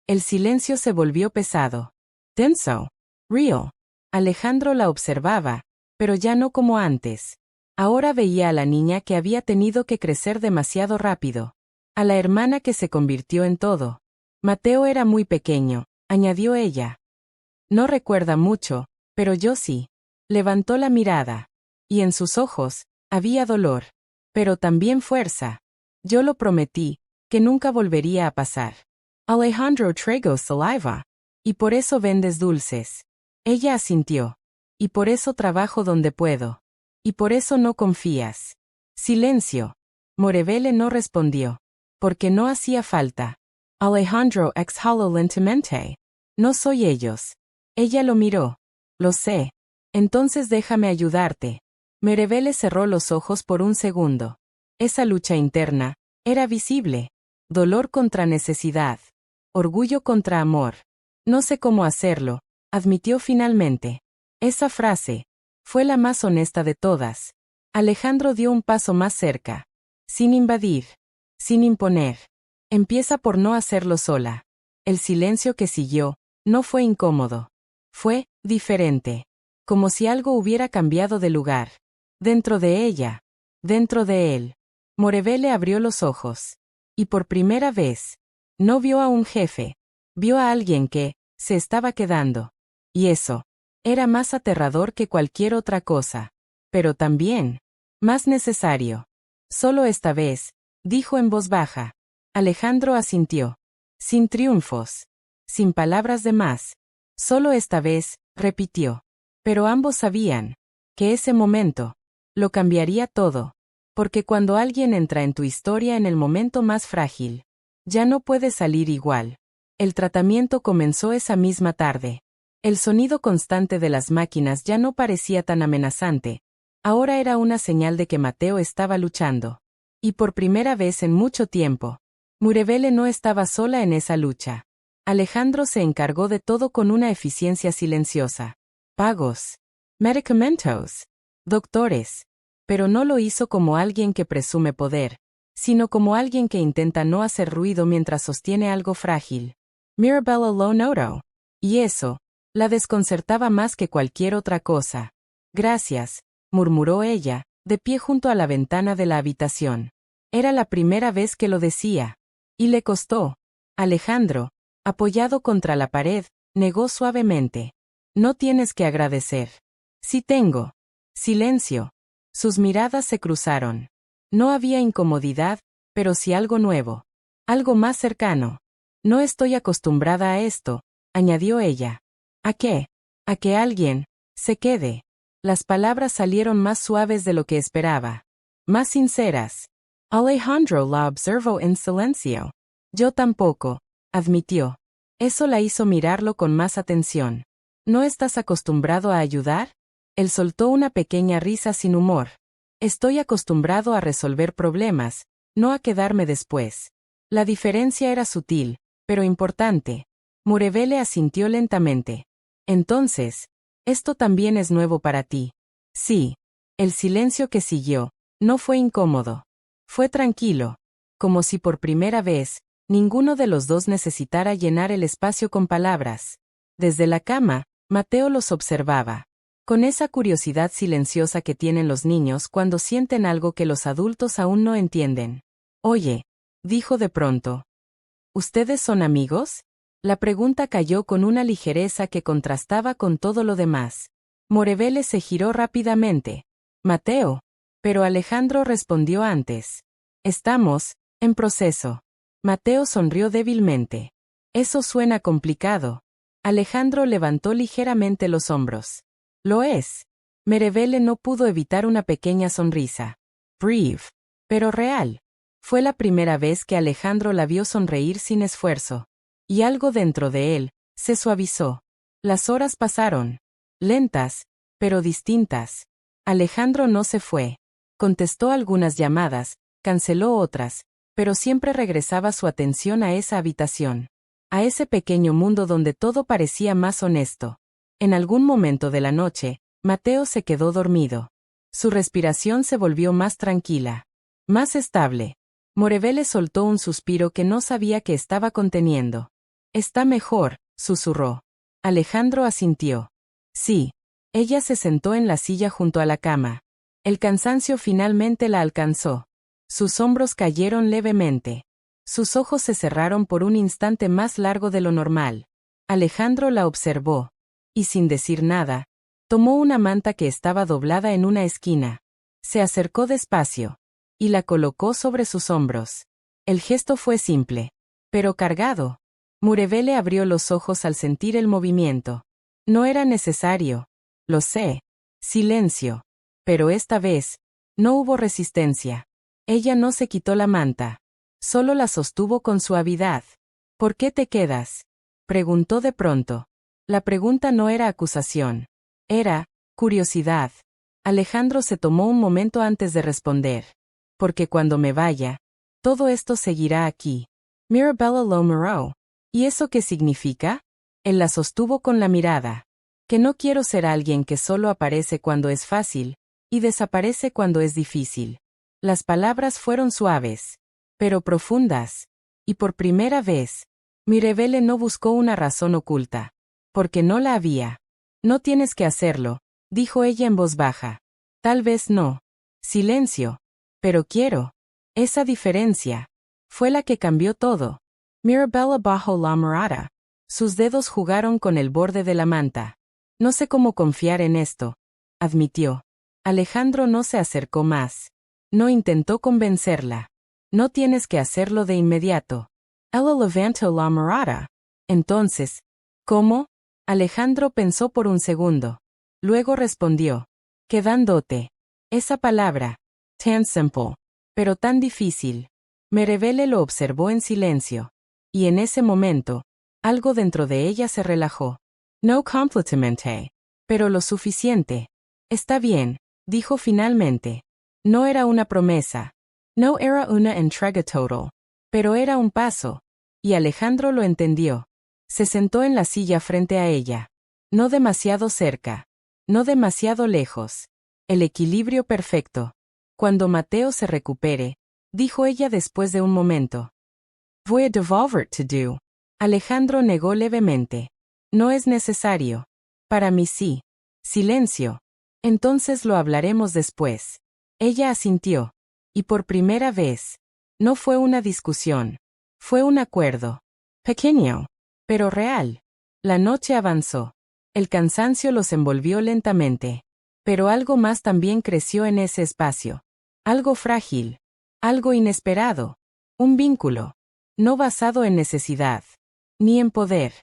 El silencio se volvió pesado. Tenso. Real. Alejandro la observaba, pero ya no como antes. Ahora veía a la niña que había tenido que crecer demasiado rápido. A la hermana que se convirtió en todo. Mateo era muy pequeño, añadió ella. No recuerda mucho, pero yo sí. Levantó la mirada. Y en sus ojos, había dolor. Pero también fuerza. Yo lo prometí, que nunca volvería a pasar. Alejandro traigo saliva. Y por eso vendes dulces. Ella asintió. Y por eso trabajo donde puedo. Y por eso no confías. Silencio. Morevele no respondió. Porque no hacía falta. Alejandro exhaló lentamente. No soy ellos. Ella lo miró. Lo sé. Entonces déjame ayudarte. Morevele cerró los ojos por un segundo. Esa lucha interna era visible. Dolor contra necesidad. Orgullo contra amor. No sé cómo hacerlo, admitió finalmente. Esa frase fue la más honesta de todas. Alejandro dio un paso más cerca. Sin invadir. Sin imponer. Empieza por no hacerlo sola. El silencio que siguió no fue incómodo. Fue diferente. Como si algo hubiera cambiado de lugar. Dentro de ella. Dentro de él. Morevele abrió los ojos. Y por primera vez, no vio a un jefe. Vio a alguien que se estaba quedando. Y eso era más aterrador que cualquier otra cosa. Pero también más necesario. Solo esta vez, dijo en voz baja. Alejandro asintió. Sin triunfos. Sin palabras de más. Solo esta vez, repitió. Pero ambos sabían que ese momento lo cambiaría todo. Porque cuando alguien entra en tu historia en el momento más frágil, ya no puede salir igual. El tratamiento comenzó esa misma tarde. El sonido constante de las máquinas ya no parecía tan amenazante. Ahora era una señal de que Mateo estaba luchando. Y por primera vez en mucho tiempo, Morevele no estaba sola en esa lucha. Alejandro se encargó de todo con una eficiencia silenciosa. Pagos. Medicamentos. Doctores. Pero no lo hizo como alguien que presume poder, sino como alguien que intenta no hacer ruido mientras sostiene algo frágil. Mirabella lo notó. Y eso la desconcertaba más que cualquier otra cosa. Gracias, murmuró ella, de pie junto a la ventana de la habitación. Era la primera vez que lo decía. Y le costó. Alejandro, apoyado contra la pared, negó suavemente. No tienes que agradecer. Sí tengo. Silencio. Sus miradas se cruzaron. No había incomodidad, pero sí algo nuevo. Algo más cercano. No estoy acostumbrada a esto, añadió ella. ¿A qué? A que alguien se quede. Las palabras salieron más suaves de lo que esperaba. Más sinceras. Alejandro la observó en silencio. Yo tampoco, admitió. Eso la hizo mirarlo con más atención. ¿No estás acostumbrado a ayudar? Él soltó una pequeña risa sin humor. Estoy acostumbrado a resolver problemas, no a quedarme después. La diferencia era sutil, pero importante. Morevele asintió lentamente. Entonces, esto también es nuevo para ti. Sí. El silencio que siguió no fue incómodo. Fue tranquilo. Como si por primera vez, ninguno de los dos necesitara llenar el espacio con palabras. Desde la cama, Mateo los observaba. Con esa curiosidad silenciosa que tienen los niños cuando sienten algo que los adultos aún no entienden. Oye, dijo de pronto. ¿Ustedes son amigos? La pregunta cayó con una ligereza que contrastaba con todo lo demás. Morevele se giró rápidamente. Mateo. Pero Alejandro respondió antes. Estamos en proceso. Mateo sonrió débilmente. Eso suena complicado. Alejandro levantó ligeramente los hombros. Lo es. Morevele no pudo evitar una pequeña sonrisa. Breve. Pero real. Fue la primera vez que Alejandro la vio sonreír sin esfuerzo. Y algo dentro de él se suavizó. Las horas pasaron. Lentas, pero distintas. Alejandro no se fue. Contestó algunas llamadas, canceló otras, pero siempre regresaba su atención a esa habitación. A ese pequeño mundo donde todo parecía más honesto. En algún momento de la noche, Mateo se quedó dormido. Su respiración se volvió más tranquila. Más estable. Morevele soltó un suspiro que no sabía que estaba conteniendo. Está mejor, susurró. Alejandro asintió. Sí. Ella se sentó en la silla junto a la cama. El cansancio finalmente la alcanzó. Sus hombros cayeron levemente. Sus ojos se cerraron por un instante más largo de lo normal. Alejandro la observó. Y sin decir nada, tomó una manta que estaba doblada en una esquina. Se acercó despacio. Y la colocó sobre sus hombros. El gesto fue simple, pero cargado. Morevele abrió los ojos al sentir el movimiento. No era necesario. Lo sé. Silencio. Pero esta vez, no hubo resistencia. Ella no se quitó la manta. Solo la sostuvo con suavidad. ¿Por qué te quedas? Preguntó de pronto. La pregunta no era acusación. Era curiosidad. Alejandro se tomó un momento antes de responder. Porque cuando me vaya, todo esto seguirá aquí. Mirabella lo miró. ¿Y eso qué significa? Él la sostuvo con la mirada. Que no quiero ser alguien que solo aparece cuando es fácil, y desaparece cuando es difícil. Las palabras fueron suaves, pero profundas. Y por primera vez, Morevele no buscó una razón oculta. Porque no la había. No tienes que hacerlo, dijo ella en voz baja. Tal vez no. Silencio. Pero quiero. Esa diferencia fue la que cambió todo. Mirabella bajó la mirada. Sus dedos jugaron con el borde de la manta. No sé cómo confiar en esto, admitió. Alejandro no se acercó más. No intentó convencerla. No tienes que hacerlo de inmediato. Ella levantó la mirada. Entonces, ¿cómo? Alejandro pensó por un segundo. Luego respondió. Quedándote. Esa palabra. Tan simple. Pero tan difícil. Mirabelle lo observó en silencio. Y en ese momento, algo dentro de ella se relajó. No completamente. Pero lo suficiente. Está bien, dijo finalmente. No era una promesa. No era una entrega total. Pero era un paso. Y Alejandro lo entendió. Se sentó en la silla frente a ella. No demasiado cerca. No demasiado lejos. El equilibrio perfecto. Cuando Mateo se recupere, dijo ella después de un momento. Voy a devolver to do. Alejandro negó levemente. No es necesario. Para mí sí. Silencio. Entonces lo hablaremos después. Ella asintió. Y por primera vez. No fue una discusión. Fue un acuerdo. Pequeño. Pero real. La noche avanzó. El cansancio los envolvió lentamente. Pero algo más también creció en ese espacio. Algo frágil. Algo inesperado. Un vínculo. No basado en necesidad. Ni en poder.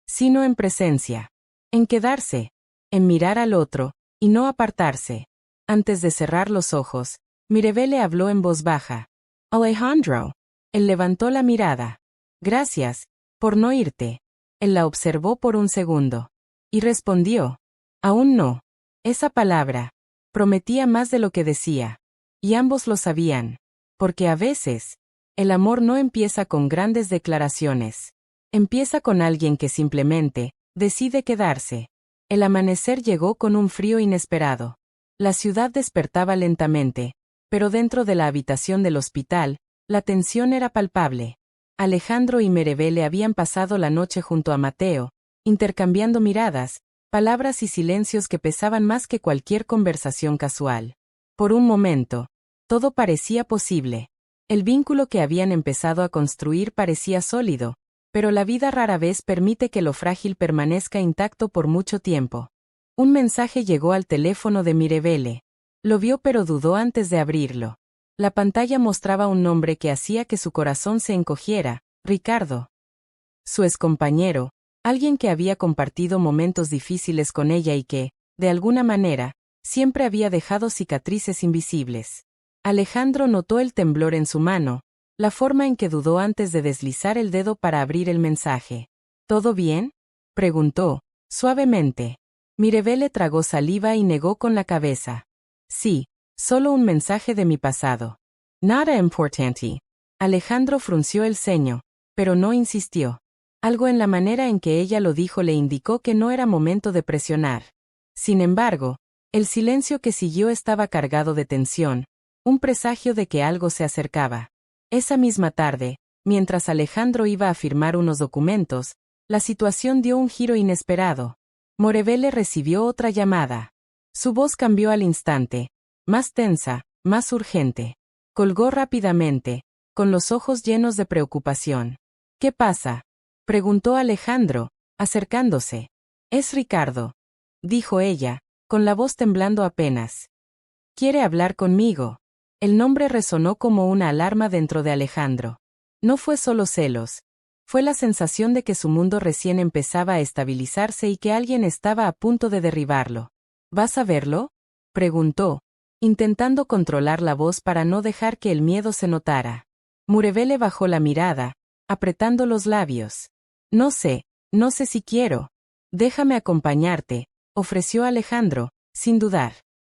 Sino en presencia. En quedarse. En mirar al otro, y no apartarse. Antes de cerrar los ojos, Mirabelle habló en voz baja. Alejandro. Él levantó la mirada. Gracias, por no irte. Él la observó por un segundo. Y respondió. Aún no. Esa palabra. Prometía más de lo que decía. Y ambos lo sabían. Porque a veces, el amor no empieza con grandes declaraciones. Empieza con alguien que simplemente, decide quedarse. El amanecer llegó con un frío inesperado. La ciudad despertaba lentamente, pero dentro de la habitación del hospital, la tensión era palpable. Alejandro y Mirabelle habían pasado la noche junto a Mateo, intercambiando miradas, palabras y silencios que pesaban más que cualquier conversación casual. Por un momento, todo parecía posible. El vínculo que habían empezado a construir parecía sólido, pero la vida rara vez permite que lo frágil permanezca intacto por mucho tiempo. Un mensaje llegó al teléfono de Mirabelle. Lo vio pero dudó antes de abrirlo. La pantalla mostraba un nombre que hacía que su corazón se encogiera, Ricardo. Su excompañero, alguien que había compartido momentos difíciles con ella y que, de alguna manera, siempre había dejado cicatrices invisibles. Alejandro notó el temblor en su mano, la forma en que dudó antes de deslizar el dedo para abrir el mensaje. ¿Todo bien? Preguntó, suavemente. Mirabelle tragó saliva y negó con la cabeza. Sí, solo un mensaje de mi pasado. Nada importante. Alejandro frunció el ceño, pero no insistió. Algo en la manera en que ella lo dijo le indicó que no era momento de presionar. Sin embargo, el silencio que siguió estaba cargado de tensión, un presagio de que algo se acercaba. Esa misma tarde, mientras Alejandro iba a firmar unos documentos, la situación dio un giro inesperado. Mirabelle recibió otra llamada. Su voz cambió al instante, más tensa, más urgente. Colgó rápidamente, con los ojos llenos de preocupación. ¿Qué pasa?, preguntó Alejandro, acercándose. Es Ricardo, dijo ella, con la voz temblando apenas. Quiere hablar conmigo. El nombre resonó como una alarma dentro de Alejandro. No fue solo celos. Fue la sensación de que su mundo recién empezaba a estabilizarse y que alguien estaba a punto de derribarlo. ¿Vas a verlo?, preguntó, intentando controlar la voz para no dejar que el miedo se notara. Mirabelle bajó la mirada, apretando los labios. No sé si quiero. Déjame acompañarte, ofreció Alejandro, sin dudar.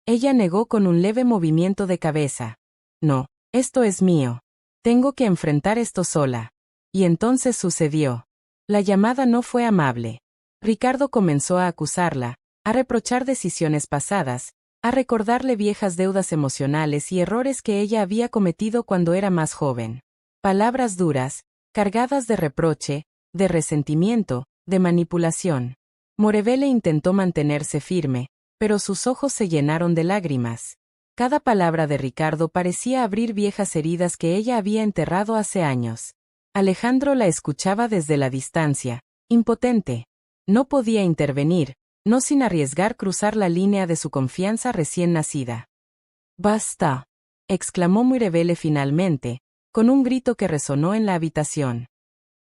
Ella negó con un leve movimiento de cabeza. No, esto es mío. Tengo que enfrentar esto sola. Y entonces sucedió. La llamada no fue amable. Ricardo comenzó a acusarla, a reprochar decisiones pasadas, a recordarle viejas deudas emocionales y errores que ella había cometido cuando era más joven. Palabras duras, cargadas de reproche, de resentimiento, de manipulación. Morevele intentó mantenerse firme, pero sus ojos se llenaron de lágrimas. Cada palabra de Ricardo parecía abrir viejas heridas que ella había enterrado hace años. Alejandro la escuchaba desde la distancia, impotente. No podía intervenir, no sin arriesgar cruzar la línea de su confianza recién nacida. «Basta», exclamó Morevele finalmente, con un grito que resonó en la habitación.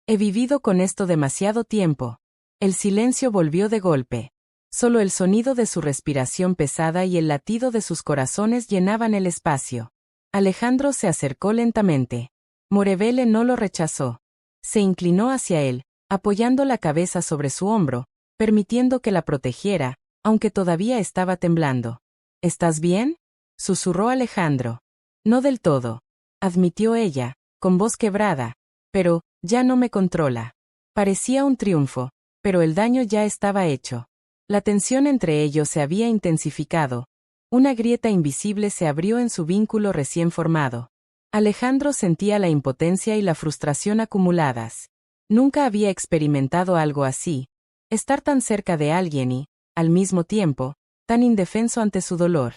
«He vivido con esto demasiado tiempo». El silencio volvió de golpe. Solo el sonido de su respiración pesada y el latido de sus corazones llenaban el espacio. Alejandro se acercó lentamente. Morevele no lo rechazó. Se inclinó hacia él, apoyando la cabeza sobre su hombro, permitiendo que la protegiera, aunque todavía estaba temblando. «¿Estás bien?», susurró Alejandro. «No del todo», admitió ella, con voz quebrada. «Pero, ya no me controla». Parecía un triunfo, pero el daño ya estaba hecho. La tensión entre ellos se había intensificado. Una grieta invisible se abrió en su vínculo recién formado. Alejandro sentía la impotencia y la frustración acumuladas. Nunca había experimentado algo así. Estar tan cerca de alguien y, al mismo tiempo, tan indefenso ante su dolor.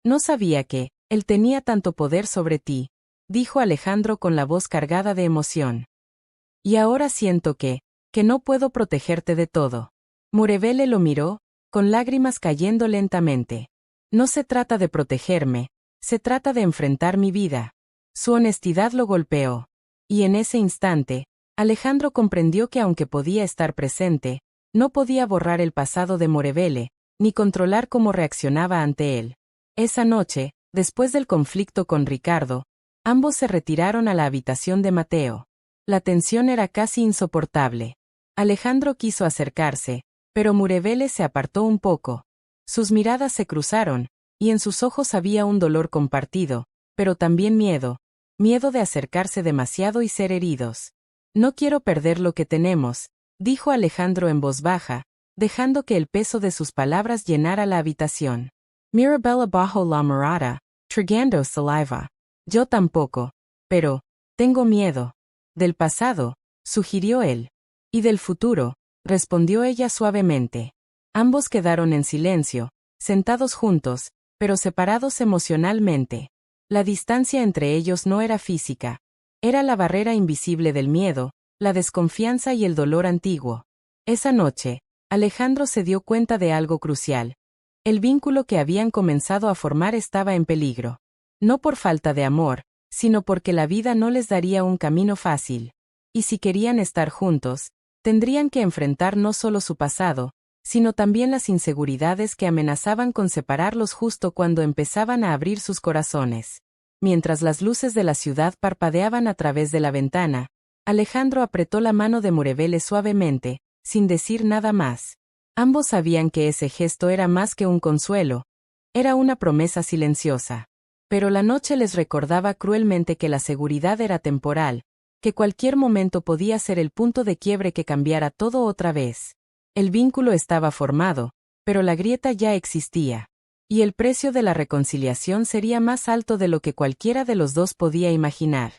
«No sabía que él tenía tanto poder sobre ti», dijo Alejandro con la voz cargada de emoción. «Y ahora siento que no puedo protegerte de todo». Morevele lo miró, con lágrimas cayendo lentamente. «No se trata de protegerme, se trata de enfrentar mi vida». Su honestidad lo golpeó. Y en ese instante, Alejandro comprendió que aunque podía estar presente, no podía borrar el pasado de Morevele, ni controlar cómo reaccionaba ante él. Esa noche, después del conflicto con Ricardo, ambos se retiraron a la habitación de Mateo. La tensión era casi insoportable. Alejandro quiso acercarse, pero Morevele se apartó un poco. Sus miradas se cruzaron, y en sus ojos había un dolor compartido, pero también miedo de acercarse demasiado y ser heridos. «No quiero perder lo que tenemos», dijo Alejandro en voz baja, dejando que el peso de sus palabras llenara la habitación. Mirabella bajo la mirada, tragando saliva. «Yo tampoco. Pero, tengo miedo». «Del pasado», sugirió él. «Y del futuro», respondió ella suavemente. Ambos quedaron en silencio, sentados juntos, pero separados emocionalmente. La distancia entre ellos no era física. Era la barrera invisible del miedo, la desconfianza y el dolor antiguo. Esa noche, Alejandro se dio cuenta de algo crucial. El vínculo que habían comenzado a formar estaba en peligro. No por falta de amor, sino porque la vida no les daría un camino fácil. Y si querían estar juntos, tendrían que enfrentar no solo su pasado, sino también las inseguridades que amenazaban con separarlos justo cuando empezaban a abrir sus corazones. Mientras las luces de la ciudad parpadeaban a través de la ventana, Alejandro apretó la mano de Morevele suavemente, sin decir nada más. Ambos sabían que ese gesto era más que un consuelo, era una promesa silenciosa. Pero la noche les recordaba cruelmente que la seguridad era temporal, que cualquier momento podía ser el punto de quiebre que cambiara todo otra vez. El vínculo estaba formado, pero la grieta ya existía. Y el precio de la reconciliación sería más alto de lo que cualquiera de los dos podía imaginar.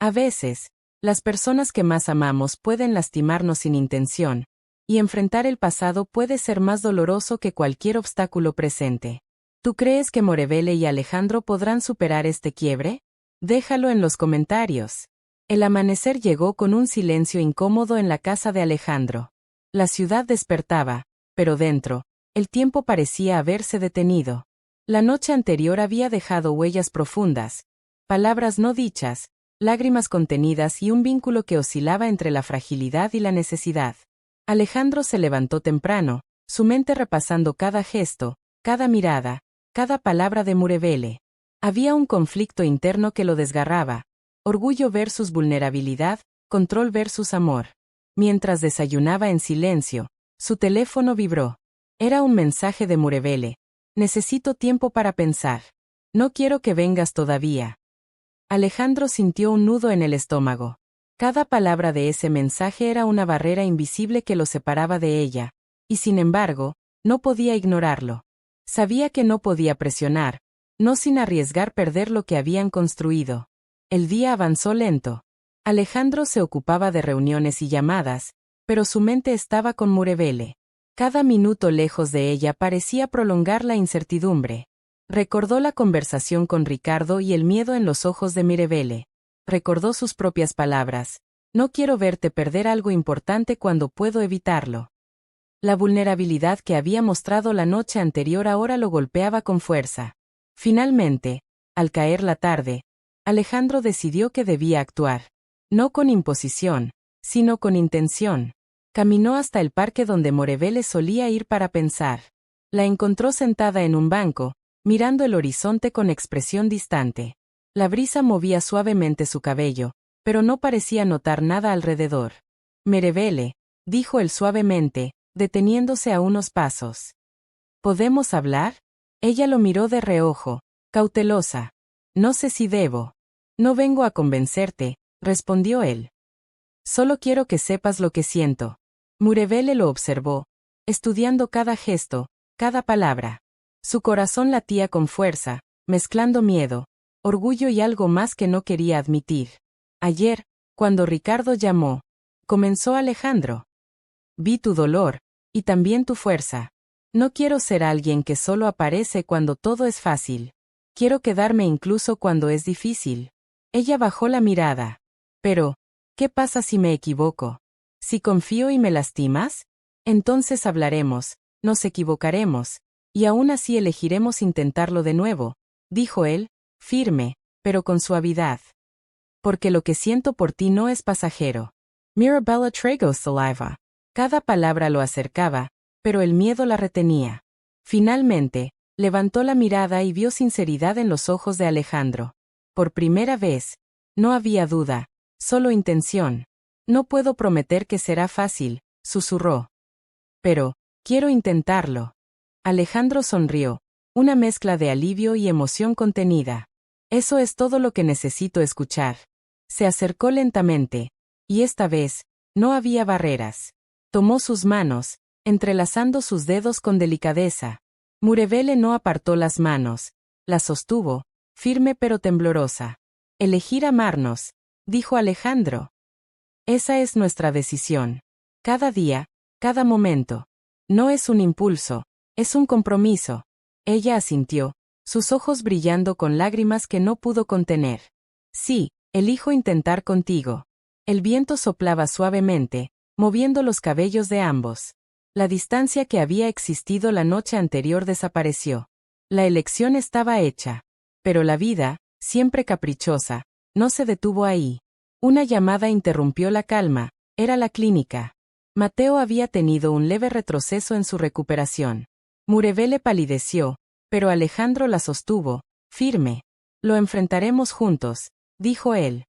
A veces, las personas que más amamos pueden lastimarnos sin intención, y enfrentar el pasado puede ser más doloroso que cualquier obstáculo presente. ¿Tú crees que Morevele y Alejandro podrán superar este quiebre? Déjalo en los comentarios. El amanecer llegó con un silencio incómodo en la casa de Alejandro. La ciudad despertaba, pero dentro, el tiempo parecía haberse detenido. La noche anterior había dejado huellas profundas, palabras no dichas, lágrimas contenidas y un vínculo que oscilaba entre la fragilidad y la necesidad. Alejandro se levantó temprano, su mente repasando cada gesto, cada mirada, cada palabra de Morevele. Había un conflicto interno que lo desgarraba, orgullo versus vulnerabilidad, control versus amor. Mientras desayunaba en silencio, su teléfono vibró. Era un mensaje de Morevele. «Necesito tiempo para pensar. No quiero que vengas todavía». Alejandro sintió un nudo en el estómago. Cada palabra de ese mensaje era una barrera invisible que lo separaba de ella, y sin embargo, no podía ignorarlo. Sabía que no podía presionar, no sin arriesgar perder lo que habían construido. El día avanzó lento. Alejandro se ocupaba de reuniones y llamadas, pero su mente estaba con Morevele. Cada minuto lejos de ella parecía prolongar la incertidumbre. Recordó la conversación con Ricardo y el miedo en los ojos de Mirevele. Recordó sus propias palabras. No quiero verte perder algo importante cuando puedo evitarlo. La vulnerabilidad que había mostrado la noche anterior ahora lo golpeaba con fuerza. Finalmente, al caer la tarde, Alejandro decidió que debía actuar. No con imposición, sino con intención. Caminó hasta el parque donde Mirevele solía ir para pensar. La encontró sentada en un banco, mirando el horizonte con expresión distante. La brisa movía suavemente su cabello, pero no parecía notar nada alrededor. Mirevele, dijo él suavemente, deteniéndose a unos pasos. ¿Podemos hablar? Ella lo miró de reojo, cautelosa. No sé si debo. No vengo a convencerte, respondió él. Solo quiero que sepas lo que siento. Mirevele lo observó, estudiando cada gesto, cada palabra. Su corazón latía con fuerza, mezclando miedo, orgullo y algo más que no quería admitir. Ayer, cuando Ricardo llamó, comenzó Alejandro. Vi tu dolor, y también tu fuerza. No quiero ser alguien que solo aparece cuando todo es fácil. Quiero quedarme incluso cuando es difícil. Ella bajó la mirada. Pero, ¿qué pasa si me equivoco? Si confío y me lastimas, entonces hablaremos, nos equivocaremos, y aún así elegiremos intentarlo de nuevo, dijo él, firme, pero con suavidad. Porque lo que siento por ti no es pasajero. Mirabella tragó saliva. Cada palabra lo acercaba, pero el miedo la retenía. Finalmente, levantó la mirada y vio sinceridad en los ojos de Alejandro. Por primera vez, no había duda, solo intención. No puedo prometer que será fácil, susurró. Pero, quiero intentarlo. Alejandro sonrió, una mezcla de alivio y emoción contenida. Eso es todo lo que necesito escuchar. Se acercó lentamente, y esta vez, no había barreras. Tomó sus manos, entrelazando sus dedos con delicadeza. Mirevele no apartó las manos, las sostuvo, firme pero temblorosa. Elegir amarnos, dijo Alejandro. Esa es nuestra decisión. Cada día, cada momento. No es un impulso, es un compromiso. Ella asintió, sus ojos brillando con lágrimas que no pudo contener. Sí, elijo intentar contigo. El viento soplaba suavemente, moviendo los cabellos de ambos. La distancia que había existido la noche anterior desapareció. La elección estaba hecha. Pero la vida, siempre caprichosa, no se detuvo ahí. Una llamada interrumpió la calma, era la clínica. Mateo había tenido un leve retroceso en su recuperación. Mirevele palideció, pero Alejandro la sostuvo, firme. Lo enfrentaremos juntos, dijo él.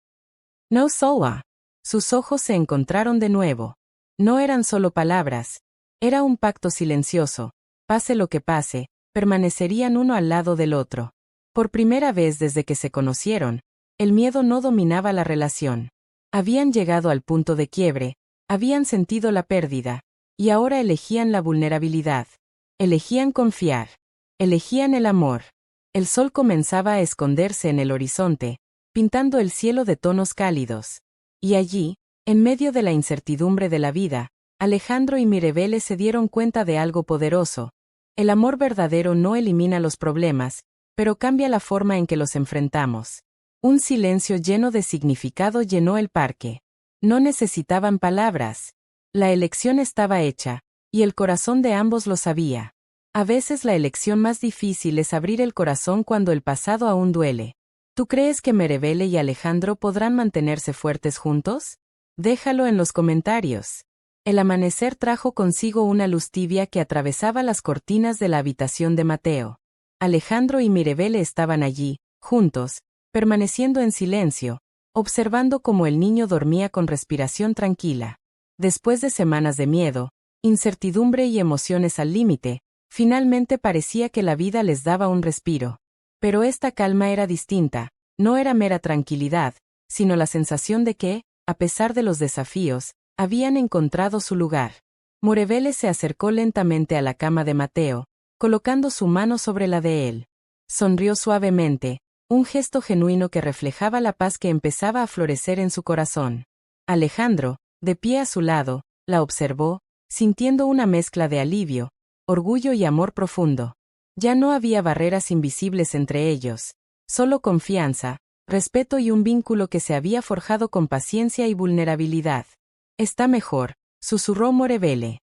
No sola. Sus ojos se encontraron de nuevo. No eran solo palabras. Era un pacto silencioso. Pase lo que pase, permanecerían uno al lado del otro. Por primera vez desde que se conocieron, el miedo no dominaba la relación. Habían llegado al punto de quiebre, habían sentido la pérdida, y ahora elegían la vulnerabilidad. Elegían confiar. Elegían el amor. El sol comenzaba a esconderse en el horizonte, pintando el cielo de tonos cálidos. Y allí, en medio de la incertidumbre de la vida, Alejandro y Mirevele se dieron cuenta de algo poderoso. El amor verdadero no elimina los problemas, pero cambia la forma en que los enfrentamos. Un silencio lleno de significado llenó el parque. No necesitaban palabras. La elección estaba hecha, y el corazón de ambos lo sabía. A veces la elección más difícil es abrir el corazón cuando el pasado aún duele. ¿Tú crees que Mirevele y Alejandro podrán mantenerse fuertes juntos? Déjalo en los comentarios. El amanecer trajo consigo una luz tibia que atravesaba las cortinas de la habitación de Mateo. Alejandro y Mirevele estaban allí, juntos, permaneciendo en silencio, observando cómo el niño dormía con respiración tranquila. Después de semanas de miedo, incertidumbre y emociones al límite, finalmente parecía que la vida les daba un respiro. Pero esta calma era distinta, no era mera tranquilidad, sino la sensación de que, a pesar de los desafíos, habían encontrado su lugar. Mirevele se acercó lentamente a la cama de Mateo, colocando su mano sobre la de él. Sonrió suavemente, un gesto genuino que reflejaba la paz que empezaba a florecer en su corazón. Alejandro, de pie a su lado, la observó, sintiendo una mezcla de alivio, orgullo y amor profundo. Ya no había barreras invisibles entre ellos, solo confianza, respeto y un vínculo que se había forjado con paciencia y vulnerabilidad. Está mejor, susurró Morevele.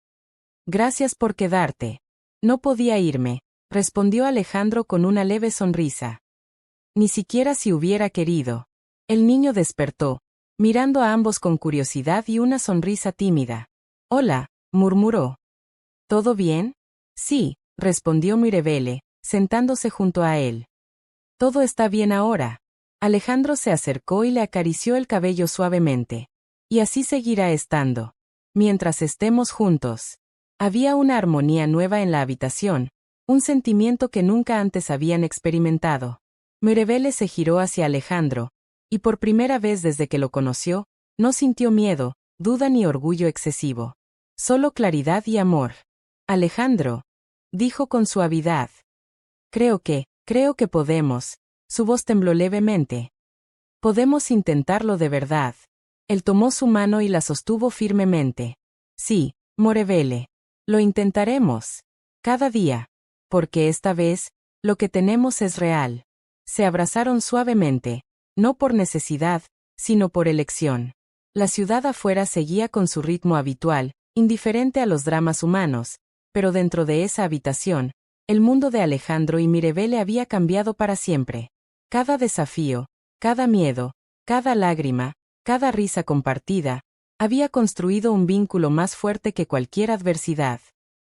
Gracias por quedarte. No podía irme, respondió Alejandro con una leve sonrisa. Ni siquiera si hubiera querido. El niño despertó, mirando a ambos con curiosidad y una sonrisa tímida. Hola, murmuró. ¿Todo bien? Sí, respondió Mirevele, sentándose junto a él. Todo está bien ahora. Alejandro se acercó y le acarició el cabello suavemente. Y así seguirá estando. Mientras estemos juntos. Había una armonía nueva en la habitación, un sentimiento que nunca antes habían experimentado. Mirevele se giró hacia Alejandro, y por primera vez desde que lo conoció, no sintió miedo, duda ni orgullo excesivo. Solo claridad y amor. Alejandro, dijo con suavidad. Creo que podemos. Su voz tembló levemente. Podemos intentarlo de verdad. Él tomó su mano y la sostuvo firmemente. Sí, Morevele. Lo intentaremos. Cada día. Porque esta vez, lo que tenemos es real. Se abrazaron suavemente, no por necesidad, sino por elección. La ciudad afuera seguía con su ritmo habitual, indiferente a los dramas humanos, pero dentro de esa habitación, el mundo de Alejandro y Mirevele había cambiado para siempre. Cada desafío, cada miedo, cada lágrima, cada risa compartida, había construido un vínculo más fuerte que cualquier adversidad.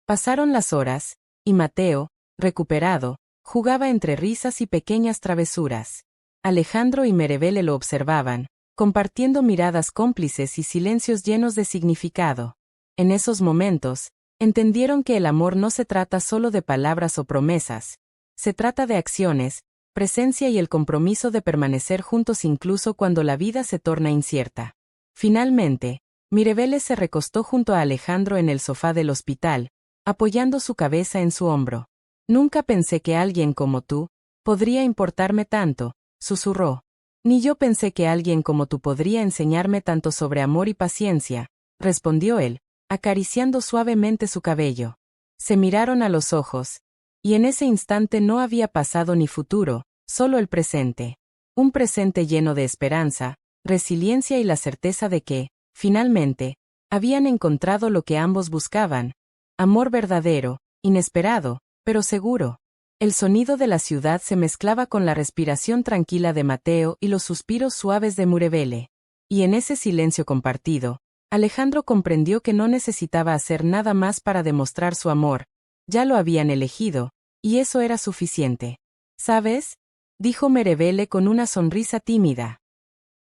Pasaron las horas, y Mateo, recuperado, jugaba entre risas y pequeñas travesuras. Alejandro y Mirevele lo observaban, compartiendo miradas cómplices y silencios llenos de significado. En esos momentos, entendieron que el amor no se trata solo de palabras o promesas, se trata de acciones, presencia y el compromiso de permanecer juntos incluso cuando la vida se torna incierta. Finalmente, Mirevele se recostó junto a Alejandro en el sofá del hospital, apoyando su cabeza en su hombro. Nunca pensé que alguien como tú podría importarme tanto, susurró. Ni yo pensé que alguien como tú podría enseñarme tanto sobre amor y paciencia, respondió él, acariciando suavemente su cabello. Se miraron a los ojos, y en ese instante no había pasado ni futuro, solo el presente. Un presente lleno de esperanza, resiliencia y la certeza de que, finalmente, habían encontrado lo que ambos buscaban. Amor verdadero, inesperado, pero seguro. El sonido de la ciudad se mezclaba con la respiración tranquila de Mateo y los suspiros suaves de Mirevele. Y en ese silencio compartido, Alejandro comprendió que no necesitaba hacer nada más para demostrar su amor. Ya lo habían elegido, y eso era suficiente. ¿Sabes? Dijo Mirevele con una sonrisa tímida.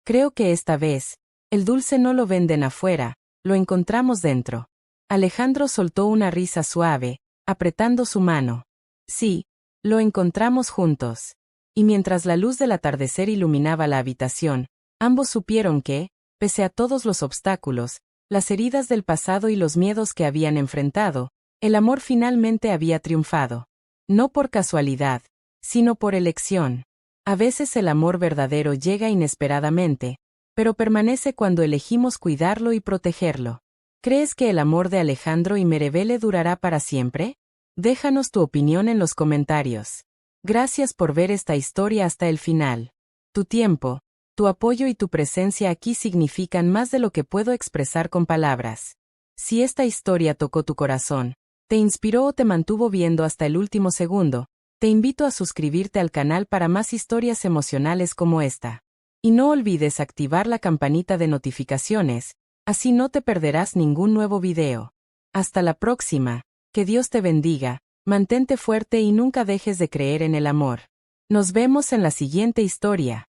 Creo que esta vez, el dulce no lo venden afuera, lo encontramos dentro. Alejandro soltó una risa suave, apretando su mano. Sí, lo encontramos juntos. Y mientras la luz del atardecer iluminaba la habitación, ambos supieron que, pese a todos los obstáculos, las heridas del pasado y los miedos que habían enfrentado, el amor finalmente había triunfado. No por casualidad, sino por elección. A veces el amor verdadero llega inesperadamente, pero permanece cuando elegimos cuidarlo y protegerlo. ¿Crees que el amor de Alejandro y Mirevele durará para siempre? Déjanos tu opinión en los comentarios. Gracias por ver esta historia hasta el final. Tu tiempo, tu apoyo y tu presencia aquí significan más de lo que puedo expresar con palabras. Si esta historia tocó tu corazón, te inspiró o te mantuvo viendo hasta el último segundo, te invito a suscribirte al canal para más historias emocionales como esta. Y no olvides activar la campanita de notificaciones, así no te perderás ningún nuevo video. Hasta la próxima, que Dios te bendiga, mantente fuerte y nunca dejes de creer en el amor. Nos vemos en la siguiente historia.